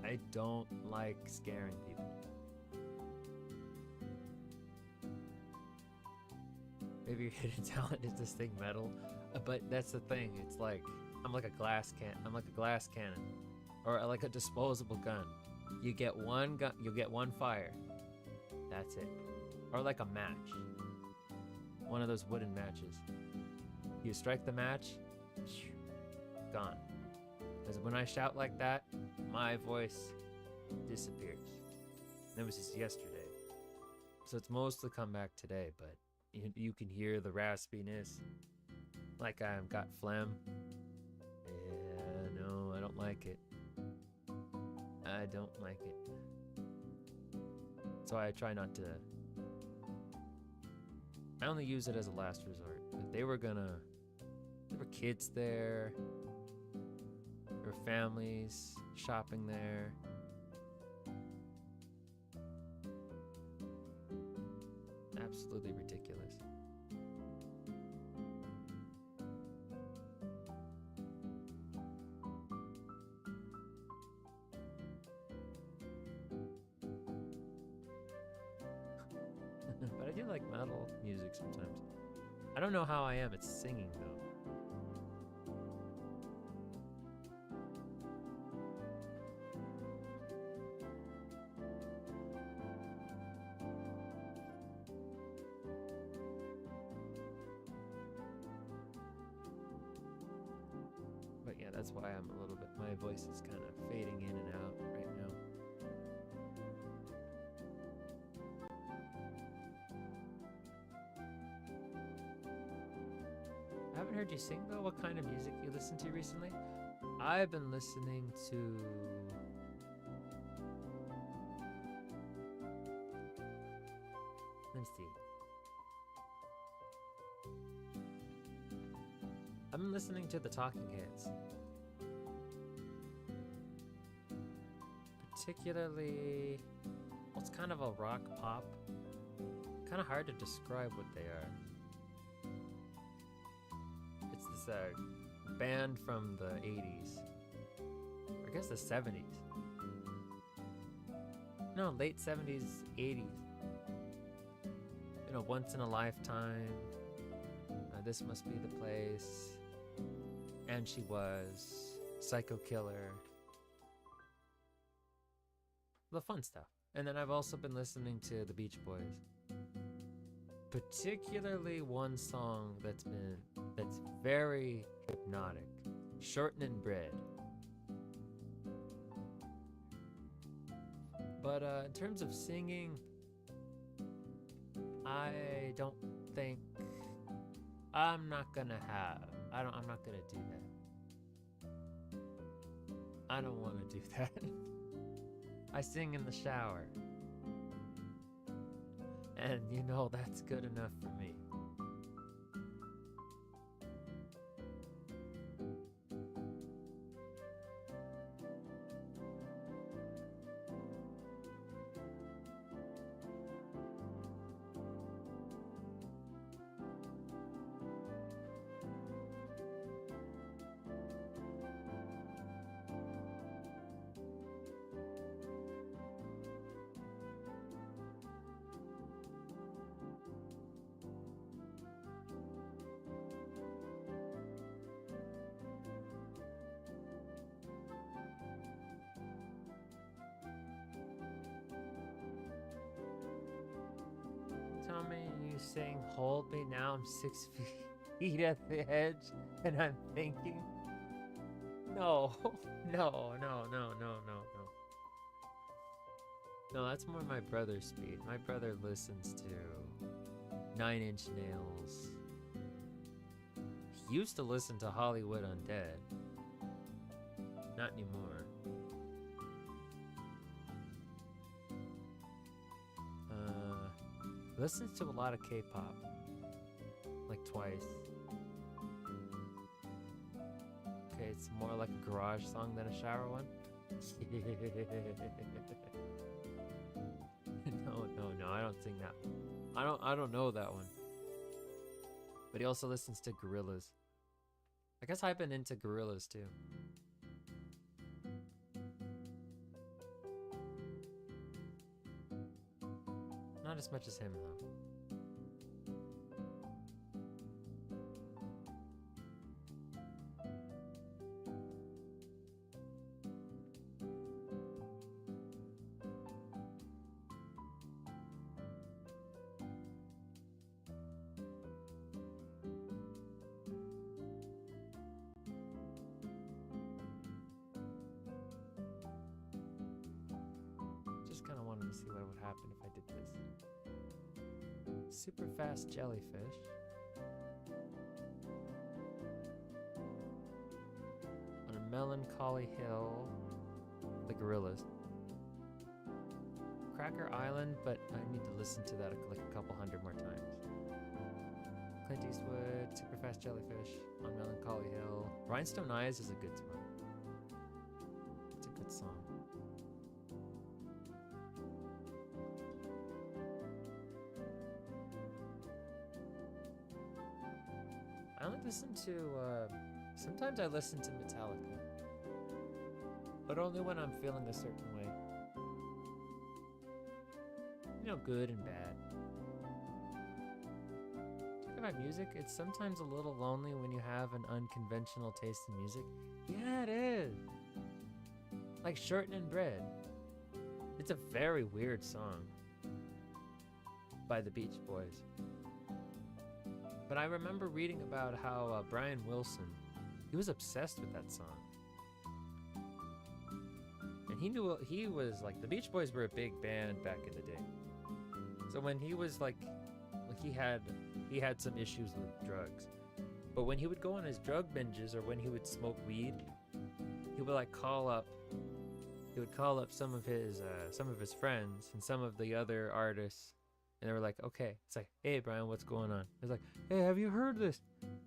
I don't like scaring people. Maybe your hidden talent is to sing metal, but that's the thing. It's like I'm like a glass cannon, or like a disposable gun. You get one gun, you'll get one fire. That's it. Or like a match. One of those wooden matches. You strike the match, gone. Because when I shout like that, my voice disappears. And it was just yesterday. So it's mostly come back today, but you can hear the raspiness. Like I've got phlegm. Yeah, no, I don't like it. I don't like it. So I try not to. I only use it as a last resort. But there were kids there. There were families shopping there. Absolutely ridiculous. But I do like metal music sometimes. I don't know how I am at singing though. But yeah, that's why I'm a little bit, my voice is kind of fading in and out right now. I haven't heard you sing though. What kind of music you listen to recently? I've been listening to... Let me see. I've been listening to the Talking Heads. Particularly... Well, it's kind of a rock pop. Kind of hard to describe what they are. It's this band from the 80s. I guess the 70s. No, late 70s, 80s. You know, Once in a Lifetime. This Must Be the Place. And She Was. Psycho Killer. The fun stuff. And then I've also been listening to the Beach Boys. Particularly one song that's very hypnotic. Shortening Bread. But in terms of singing, I don't think I'm not gonna do that. I don't want to do that. I sing in the shower. And you know that's good enough for me. Tell me you sing Hold Me Now I'm 6 feet at the edge and I'm thinking, no, no. No, that's more my brother's speed. My brother listens to 9 Inch Nails. He used to listen to Hollywood Undead. Not anymore. Listens to a lot of K-pop. Like Twice. Okay, it's more like a garage song than a shower one. No, I don't sing that. I don't know that one. But he also listens to Gorillaz. I guess I've been into Gorillaz too. Not as much as him though. see what would happen if I did this. Super fast jellyfish. On a melancholy hill. The gorillas. Cracker Island, but I need to listen to that like a couple hundred more times. Clint Eastwood, Super Fast Jellyfish, On Melancholy Hill. Rhinestone Eyes is a good song. It's a good song. I only listen to, sometimes I listen to Metallica. But only when I'm feeling a certain way. You know, good and bad. Talking about music, it's sometimes a little lonely when you have an unconventional taste in music. Yeah, it is. Like Shortening Bread. It's a very weird song by the Beach Boys. But I remember reading about how Brian Wilson, he was obsessed with that song. And he knew he was like, the Beach Boys were a big band back in the day. So when he was like he had some issues with drugs. But when he would go on his drug binges or when he would smoke weed, he would like call up some of his friends and some of the other artists, and they were like, okay. It's like, hey Brian, what's going on? It's like, hey, have you heard this?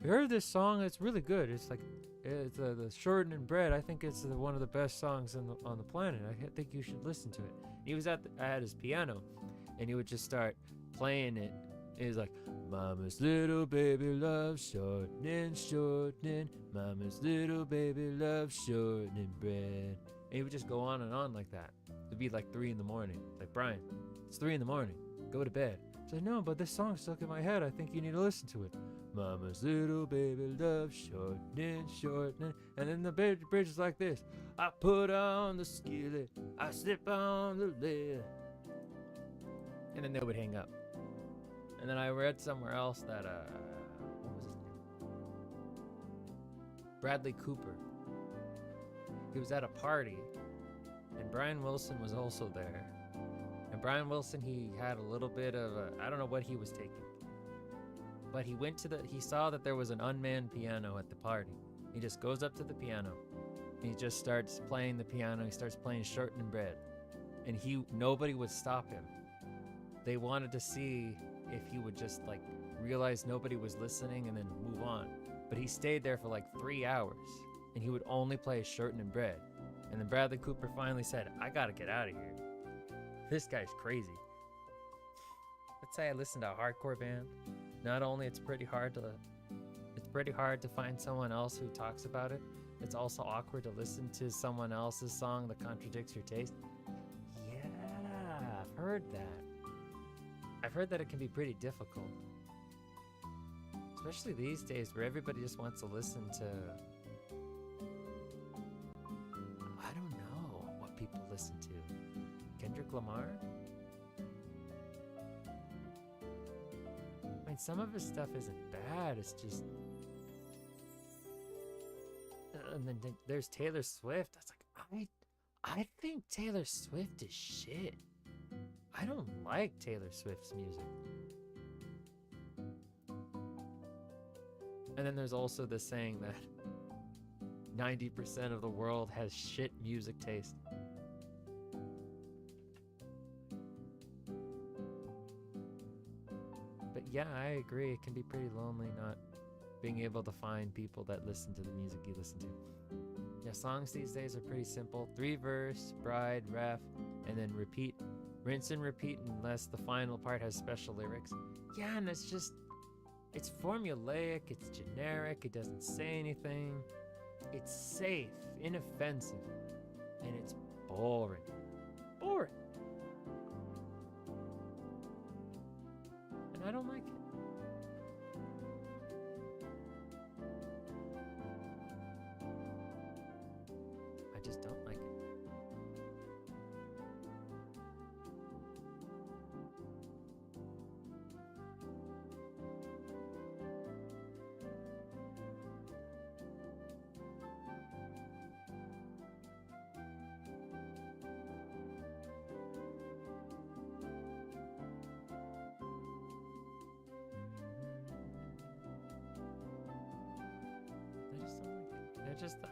You heard this song? It's really good. It's like, it's the Shortening Bread. I think it's one of the best songs on the planet. I think you should listen to it. He was at his piano, and he would just start playing it. He was like, Mama's little baby loves shortening, shortening. Mama's little baby loves shortening bread. And he would just go on and on like that. It'd be like 3 in the morning. It's like, Brian, it's 3 in the morning. Go to bed. I said, no, but this song's stuck in my head. I think you need to listen to it. Mama's little baby loves shortening, shortening. And then the bridge is like this. I put on the skillet. I slip on the lid. And then they would hang up. And then I read somewhere else that, what was his name? Bradley Cooper. He was at a party, and Brian Wilson was also there. And Brian Wilson, he had a little bit of I don't know what he was taking. But he saw that there was an unmanned piano at the party. He just goes up to the piano. And he just starts playing the piano. He starts playing Shortening Bread. And nobody would stop him. They wanted to see if he would just like realize nobody was listening and then move on. But he stayed there for like 3 hours. And he would only play Shortening Bread. And then Bradley Cooper finally said, I gotta get out of here. This guy's crazy. Let's say I listen to a hardcore band. Not only it's pretty hard to find someone else who talks about it, it's also awkward to listen to someone else's song that contradicts your taste. Yeah, I've heard that. I've heard that it can be pretty difficult. Especially these days where everybody just wants to listen to, I don't know what people listen to. Kendrick Lamar? I mean, some of his stuff isn't bad, it's just... And then there's Taylor Swift. I was like, I think Taylor Swift is shit. I don't like Taylor Swift's music. And then there's also the saying that 90% of the world has shit music taste. But yeah, I agree. It can be pretty lonely not being able to find people that listen to the music you listen to. Yeah, songs these days are pretty simple. 3 verse, bride, ref, and then repeat. Rinse and repeat unless the final part has special lyrics. Yeah, and it's formulaic, it's generic, it doesn't say anything. It's safe, inoffensive, and it's boring. Boring. And I don't like it. I just don't like it.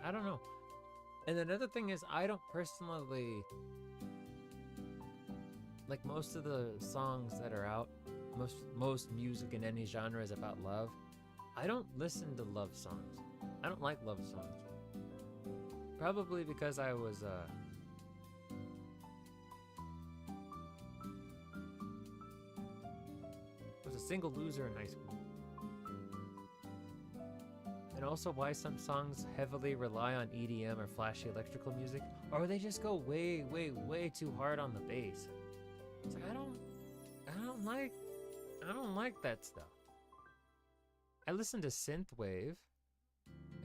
I don't know. And another thing is, I don't personally like most of the songs that are out. Most music in any genre is about love. I don't listen to love songs. I don't like love songs. Probably because I was a single loser in high school. And also why some songs heavily rely on EDM or flashy electrical music, or they just go way, way, way too hard on the bass. It's like I don't like that stuff. I listen to synthwave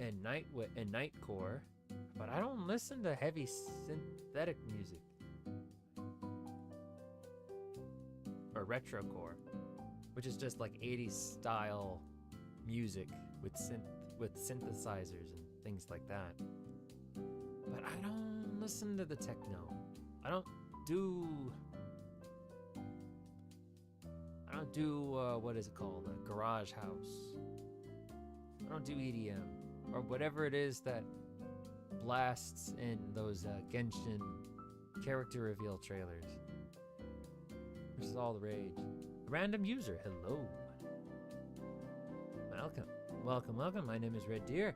and nightcore, but I don't listen to heavy synthetic music or retrocore, which is just like 80s style music with synthesizers and things like that. But I don't listen to the techno. I don't do what is it called? A garage house. I don't do EDM or whatever it is that blasts in those Genshin character reveal trailers. This is all the rage. Random user, hello. Welcome. My name is Red Deer.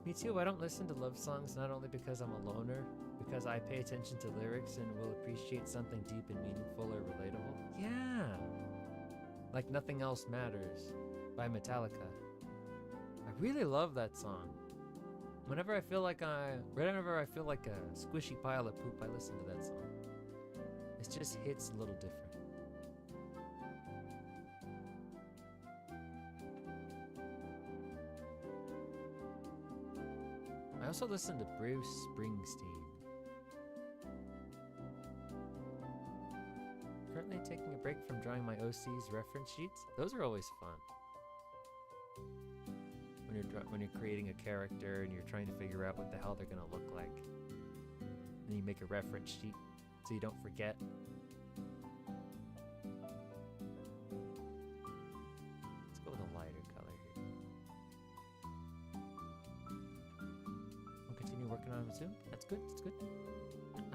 Me too. I don't listen to love songs not only because I'm a loner, because I pay attention to lyrics and will appreciate something deep and meaningful or relatable. Yeah. Like Nothing Else Matters by Metallica. I really love that song. Whenever I feel like a squishy pile of poop, I listen to that song. It just hits a little different. I also listen to Bruce Springsteen. Currently taking a break from drawing my OC's reference sheets. Those are always fun. When you're creating a character and you're trying to figure out what the hell they're gonna look like. And you make a reference sheet so you don't forget. Let's go with a lighter color here. I'll continue working on it soon. That's good.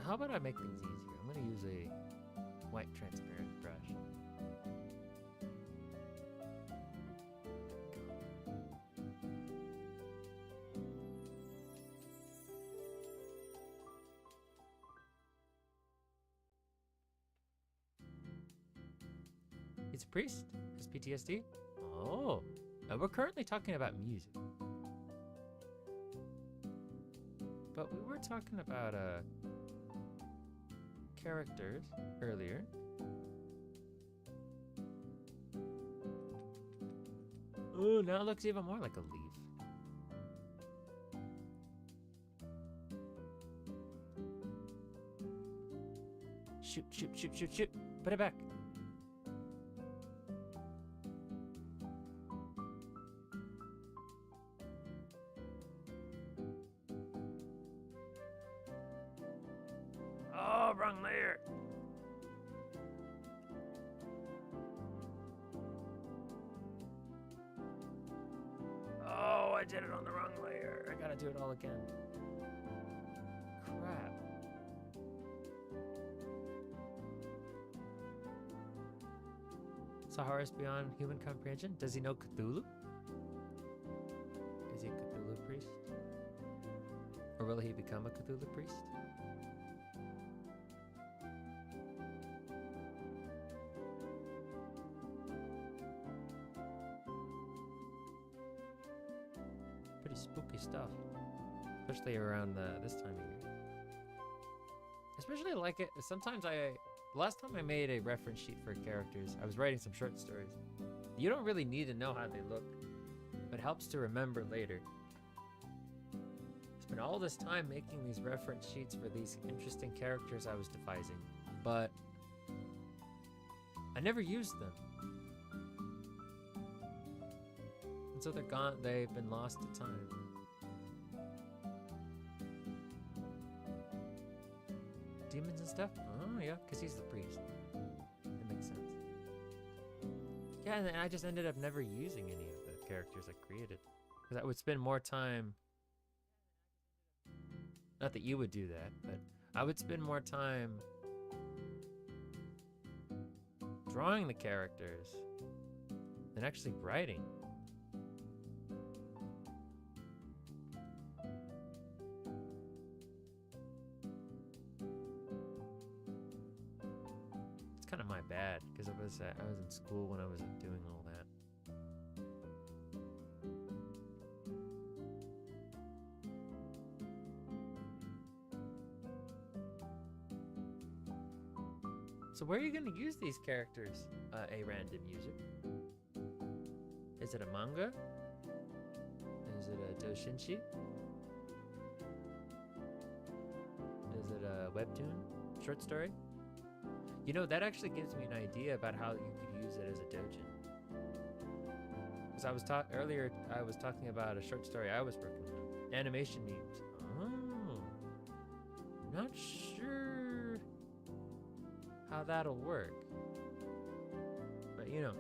How about I make things easier? I'm gonna use a white transparent brush. He's a priest? Has PTSD? Oh, we're currently talking about music. But we were talking about characters earlier. Oh, now it looks even more like a leaf. Shoot. Put it back. Oh, wrong layer. Oh, I did it on the wrong layer. I gotta do it all again. Crap. Sahara's beyond human comprehension? Does he know Cthulhu? Is he a Cthulhu priest? Or will he become a Cthulhu priest? Pretty spooky stuff. Especially around this time of year. Especially like it, sometimes the last time I made a reference sheet for characters, I was writing some short stories. You don't really need to know how they look, but it helps to remember later. I spent all this time making these reference sheets for these interesting characters I was devising, but I never used them. And so they're gone, they've been lost to time. Demons and stuff? Oh yeah, because he's the priest. It makes sense. Yeah, and then I just ended up never using any of the characters I created. Because I would spend more time, not that you would do that, but I would spend more time drawing the characters than actually writing. It's kind of my bad because I was in school when I was doing all that. So where are you going to use these characters, a random user? Is it a manga? Is it a doshinshi? Is it a webtoon? Short story? You know, that actually gives me an idea about how you could use it as a dojin. Because I was earlier, I was talking about a short story I was working on. Animation memes. Oh. Not sure how that'll work. But you know,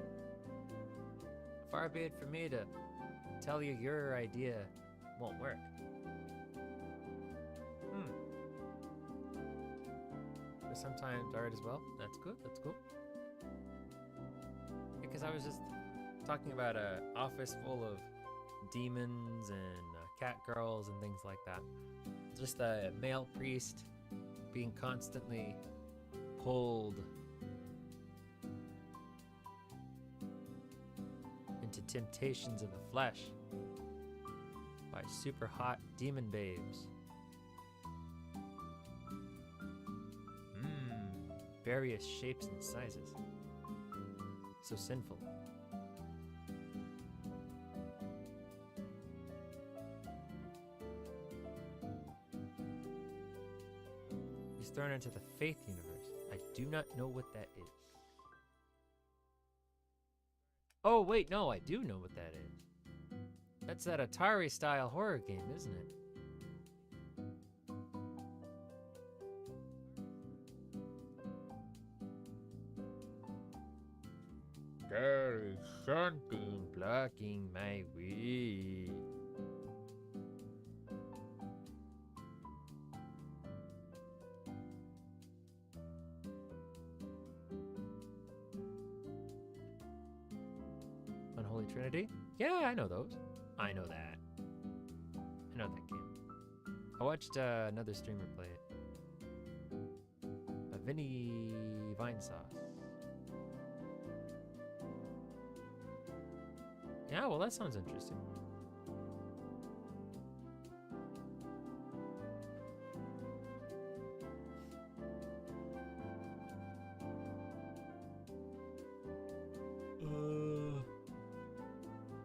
far be it for me to tell you your idea won't work. But sometimes art as well. That's good, that's cool. Because I was just talking about an office full of demons and cat girls and things like that. Just a male priest being constantly pulled into temptations of the flesh by super hot demon babes. Various shapes and sizes. So sinful. He's thrown into the faith universe. I do not know what that is. Oh, wait, no, I do know what that is. That's that Atari-style horror game, isn't it? There is something blocking my way. Unholy Trinity? Yeah, I know those. I know that. I know that game. I watched another streamer play it. Vinny Vinesauce. Yeah, well, that sounds interesting.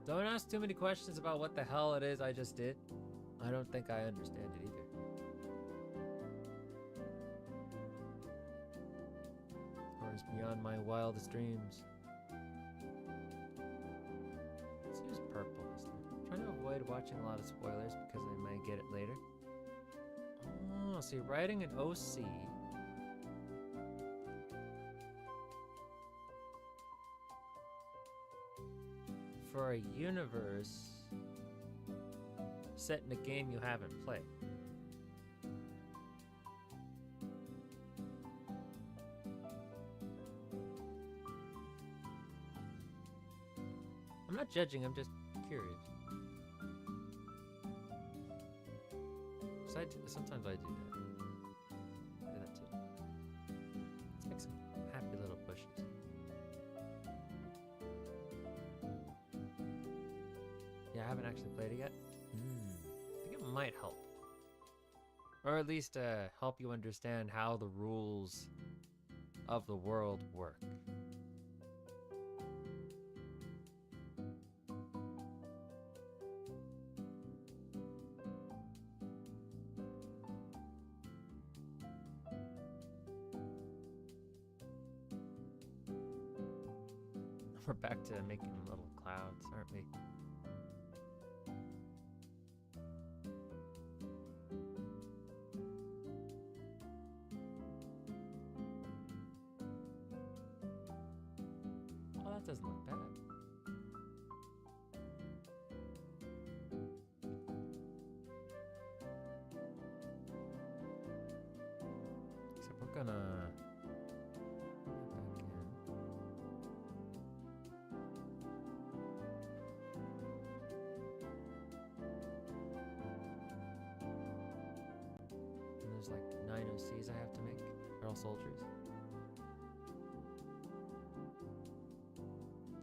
Don't ask too many questions about what the hell it is I just did. I don't think I understand it either. Or it's beyond my wildest dreams. Let's use purple this time. I'm trying to avoid watching a lot of spoilers because I might get it later. Oh, see, writing an OC. For a universe set in a game you haven't played. I'm not judging, I'm just curious. Sometimes I do that. I do that too. Let's make some happy little bushes. Yeah, I haven't actually played it yet. I think it might help. Or at least help you understand how the rules of the world work. We're back to making little clouds, aren't we? Oh, that doesn't look bad. gonna get back in. And there's like 9 OCs I have to make. They're all soldiers.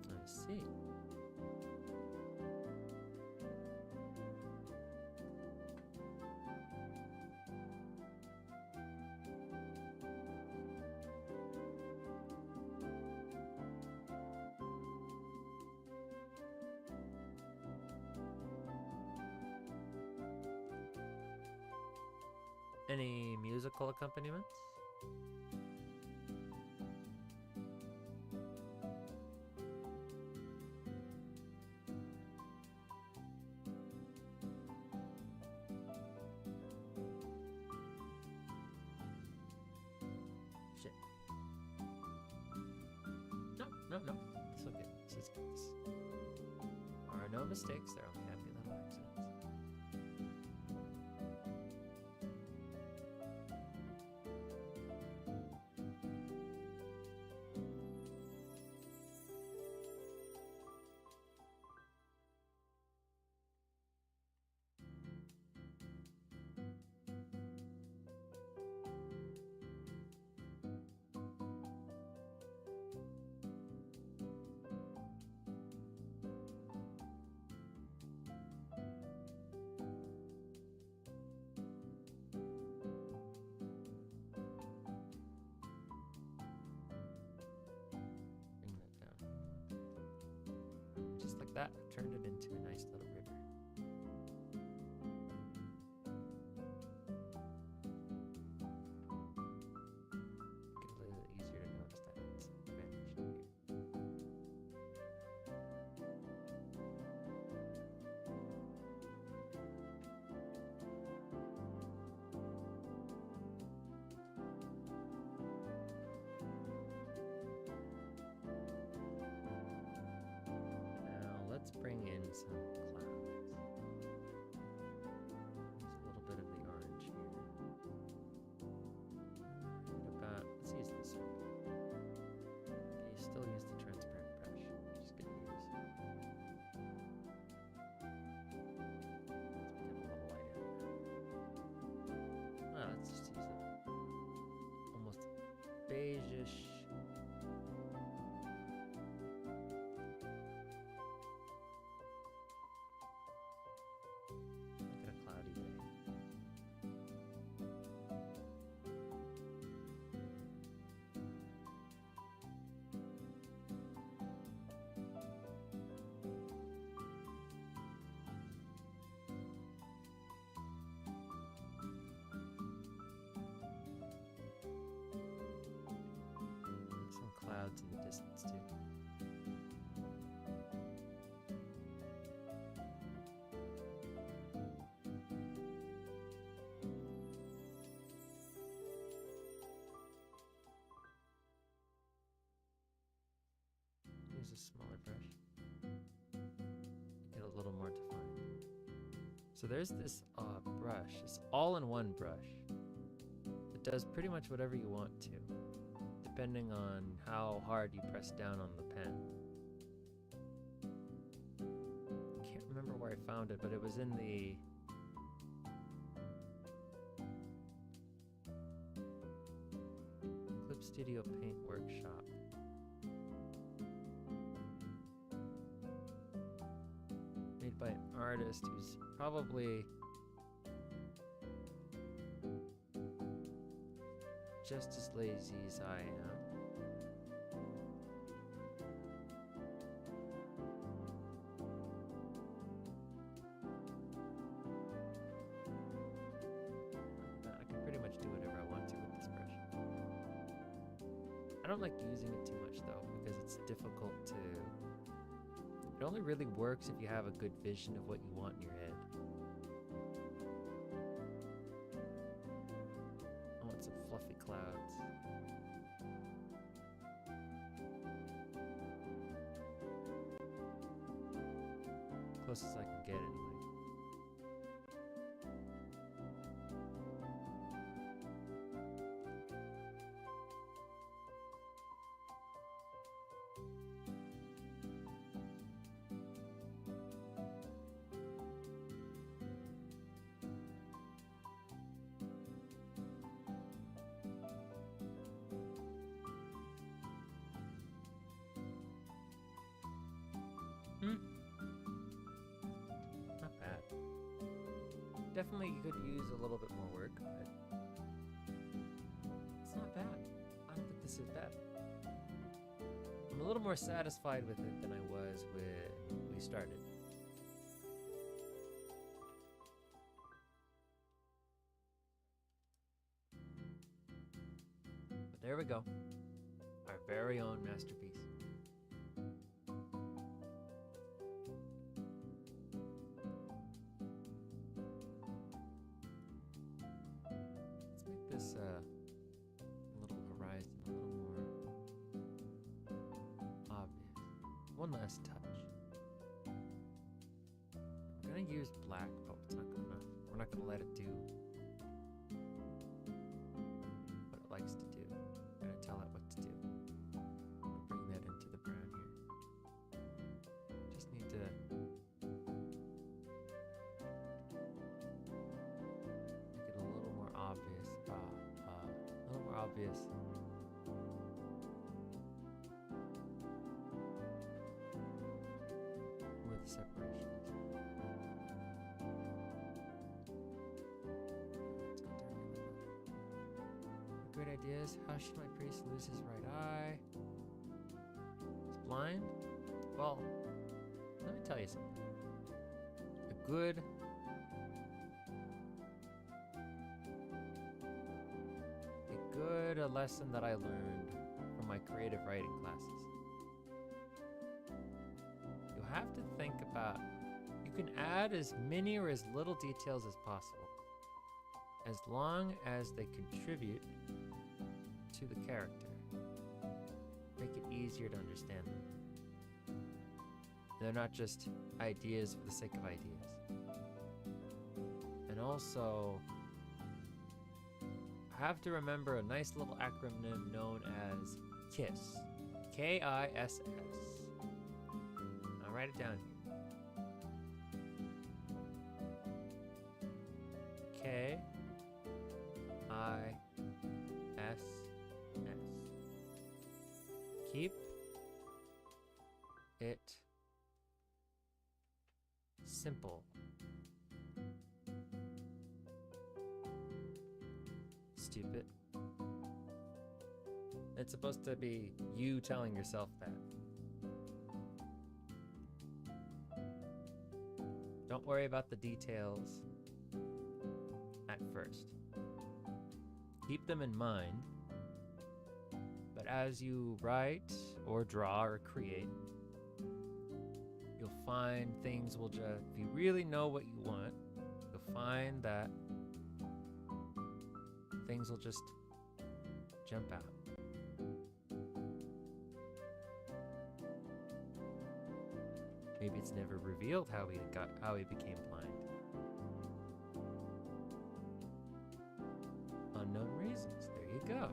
I see. Any musical accompaniments? Shit. No, no, no. It's okay. This is good. There are no mistakes. There are only happy little accidents. Bring that down. Just like that, I've turned it into a nice little river. Make it a little easier to notice that it's vanished here. Now let's bring in some clouds. Use a little bit of the orange here. What about, let's use this one. Okay, you still use the transparent brush, which is good news. Let's get a little lighter. Ah, let's just use it. Almost beige-ish. Make it a cloudy day. Some clouds in the distance too. Use a smaller brush. Get a little more defined. So there's this brush, this all-in-one brush. It does pretty much whatever you want to, depending on how hard you press down on the pen. Can't remember where I found it, but it was in the Clip Studio Paint workshop. Made by an artist who's probably just as lazy as I am. I can pretty much do whatever I want to with this brush. I don't like using it too much though, because it's difficult to... It only really works if you have a good vision of what you want in your head. I want some fluffy clouds. Closest I can get anyway. Definitely could use a little bit more work, but it's not bad. I don't think this is bad. I'm a little more satisfied with it than I was when we started. But there we go. Our very own masterpiece. Let's make this little horizon a little more obvious. One last touch. We're gonna use black, but we're not gonna let it do what it likes to do. We're gonna tell it what to do. I'll bring that into the brown here. Just need to make it a little more obvious. A little more obvious. Where the separation is. Let's go darken it up. Great ideas. How should my priest lose his right eye? He's blind? Well, let me tell you something. A good lesson that I learned from my creative writing classes. You have to think about, you can add as many or as little details as possible, as long as they contribute to the character. Make it easier to understand them. They're not just ideas for the sake of ideas. And also, have to remember a nice little acronym known as KISS. KISS. I'll write it down here. KISS. Keep it simple. Stupid. It's supposed to be you telling yourself that. Don't worry about the details at first. Keep them in mind, but as you write or draw or create, you'll find things will just, if you really know what you want, you'll find that things will just jump out. Maybe it's never revealed how he became blind. Unknown reasons. There you go.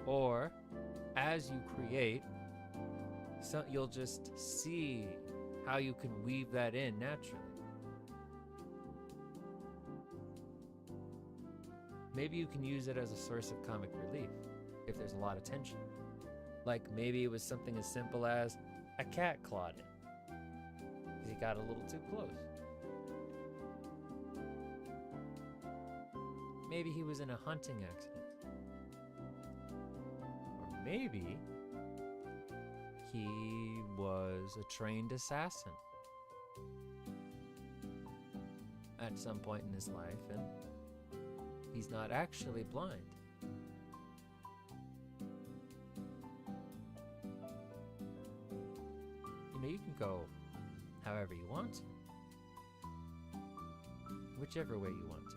Or as you create, so you'll just see how you can weave that in naturally. Maybe you can use it as a source of comic relief if there's a lot of tension. Like maybe it was something as simple as a cat clawed it because he got a little too close. Maybe he was in a hunting accident. Or maybe he was a trained assassin at some point in his life, and he's not actually blind. You know, you can go however you want to, whichever way you want to.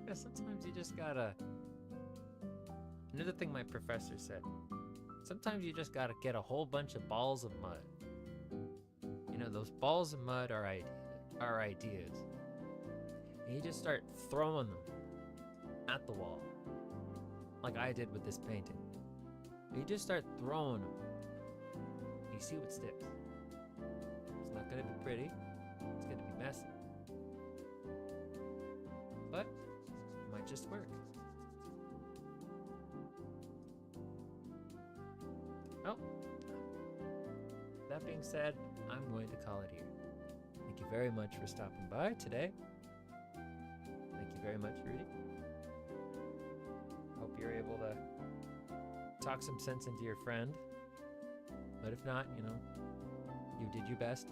Yeah, sometimes you just gotta. Another thing my professor said. Sometimes you just gotta get a whole bunch of balls of mud. You know, those balls of mud are ideas. And you just start throwing them at the wall, like I did with this painting. You just start throwing them. You see what sticks. It's not gonna be pretty. It's gonna be messy. But it might just work. Oh. That being said, I'm going to call it here. Thank you very much for stopping by today. Thank you very much, Rudy. Hope you're able to talk some sense into your friend. But if not, you know, you did your best.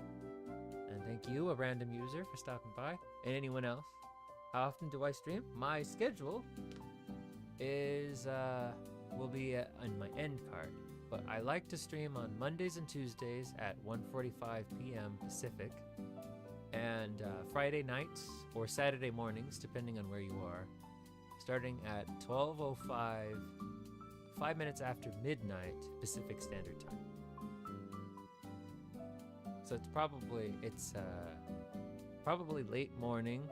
And thank you, a random user, for stopping by. And anyone else. How often do I stream? My schedule is will be on my end card. But I like to stream on Mondays and Tuesdays at 1:45 p.m. Pacific, and Friday nights or Saturday mornings, depending on where you are, starting at 12:05, 5 minutes after midnight Pacific Standard Time. So it's probably late morning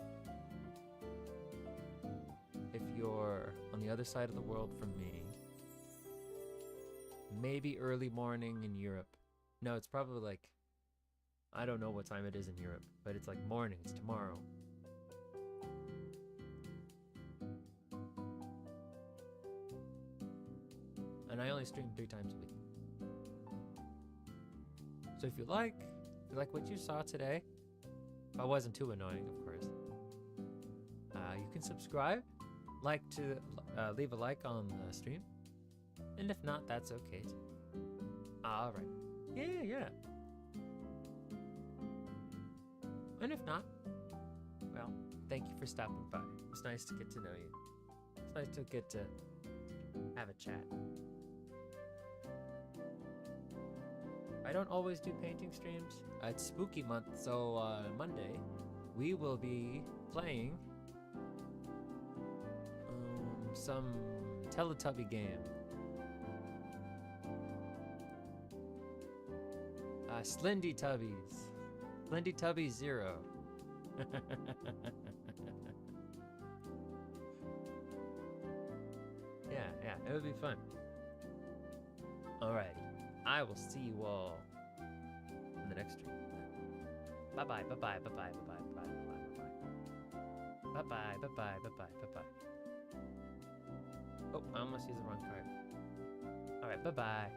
if you're on the other side of the world from me. Maybe early morning in Europe. No, it's probably like, I don't know what time it is in Europe, but it's like mornings tomorrow. And I only stream 3 times a week. So if you like what you saw today, if I wasn't too annoying, of course, you can subscribe, leave a like on the stream. And if not, that's okay too. Alright. Yeah. And if not, well, thank you for stopping by. It's nice to get to know you. It's nice to get to have a chat. I don't always do painting streams. It's spooky month, so Monday we will be playing some Teletubby game. Slendy Tubbies. Slendy Tubby 0. Yeah, it would be fun. Alrighty. I will see you all in the next stream. Bye-bye. Oh, I almost used the wrong card. Alright, bye-bye.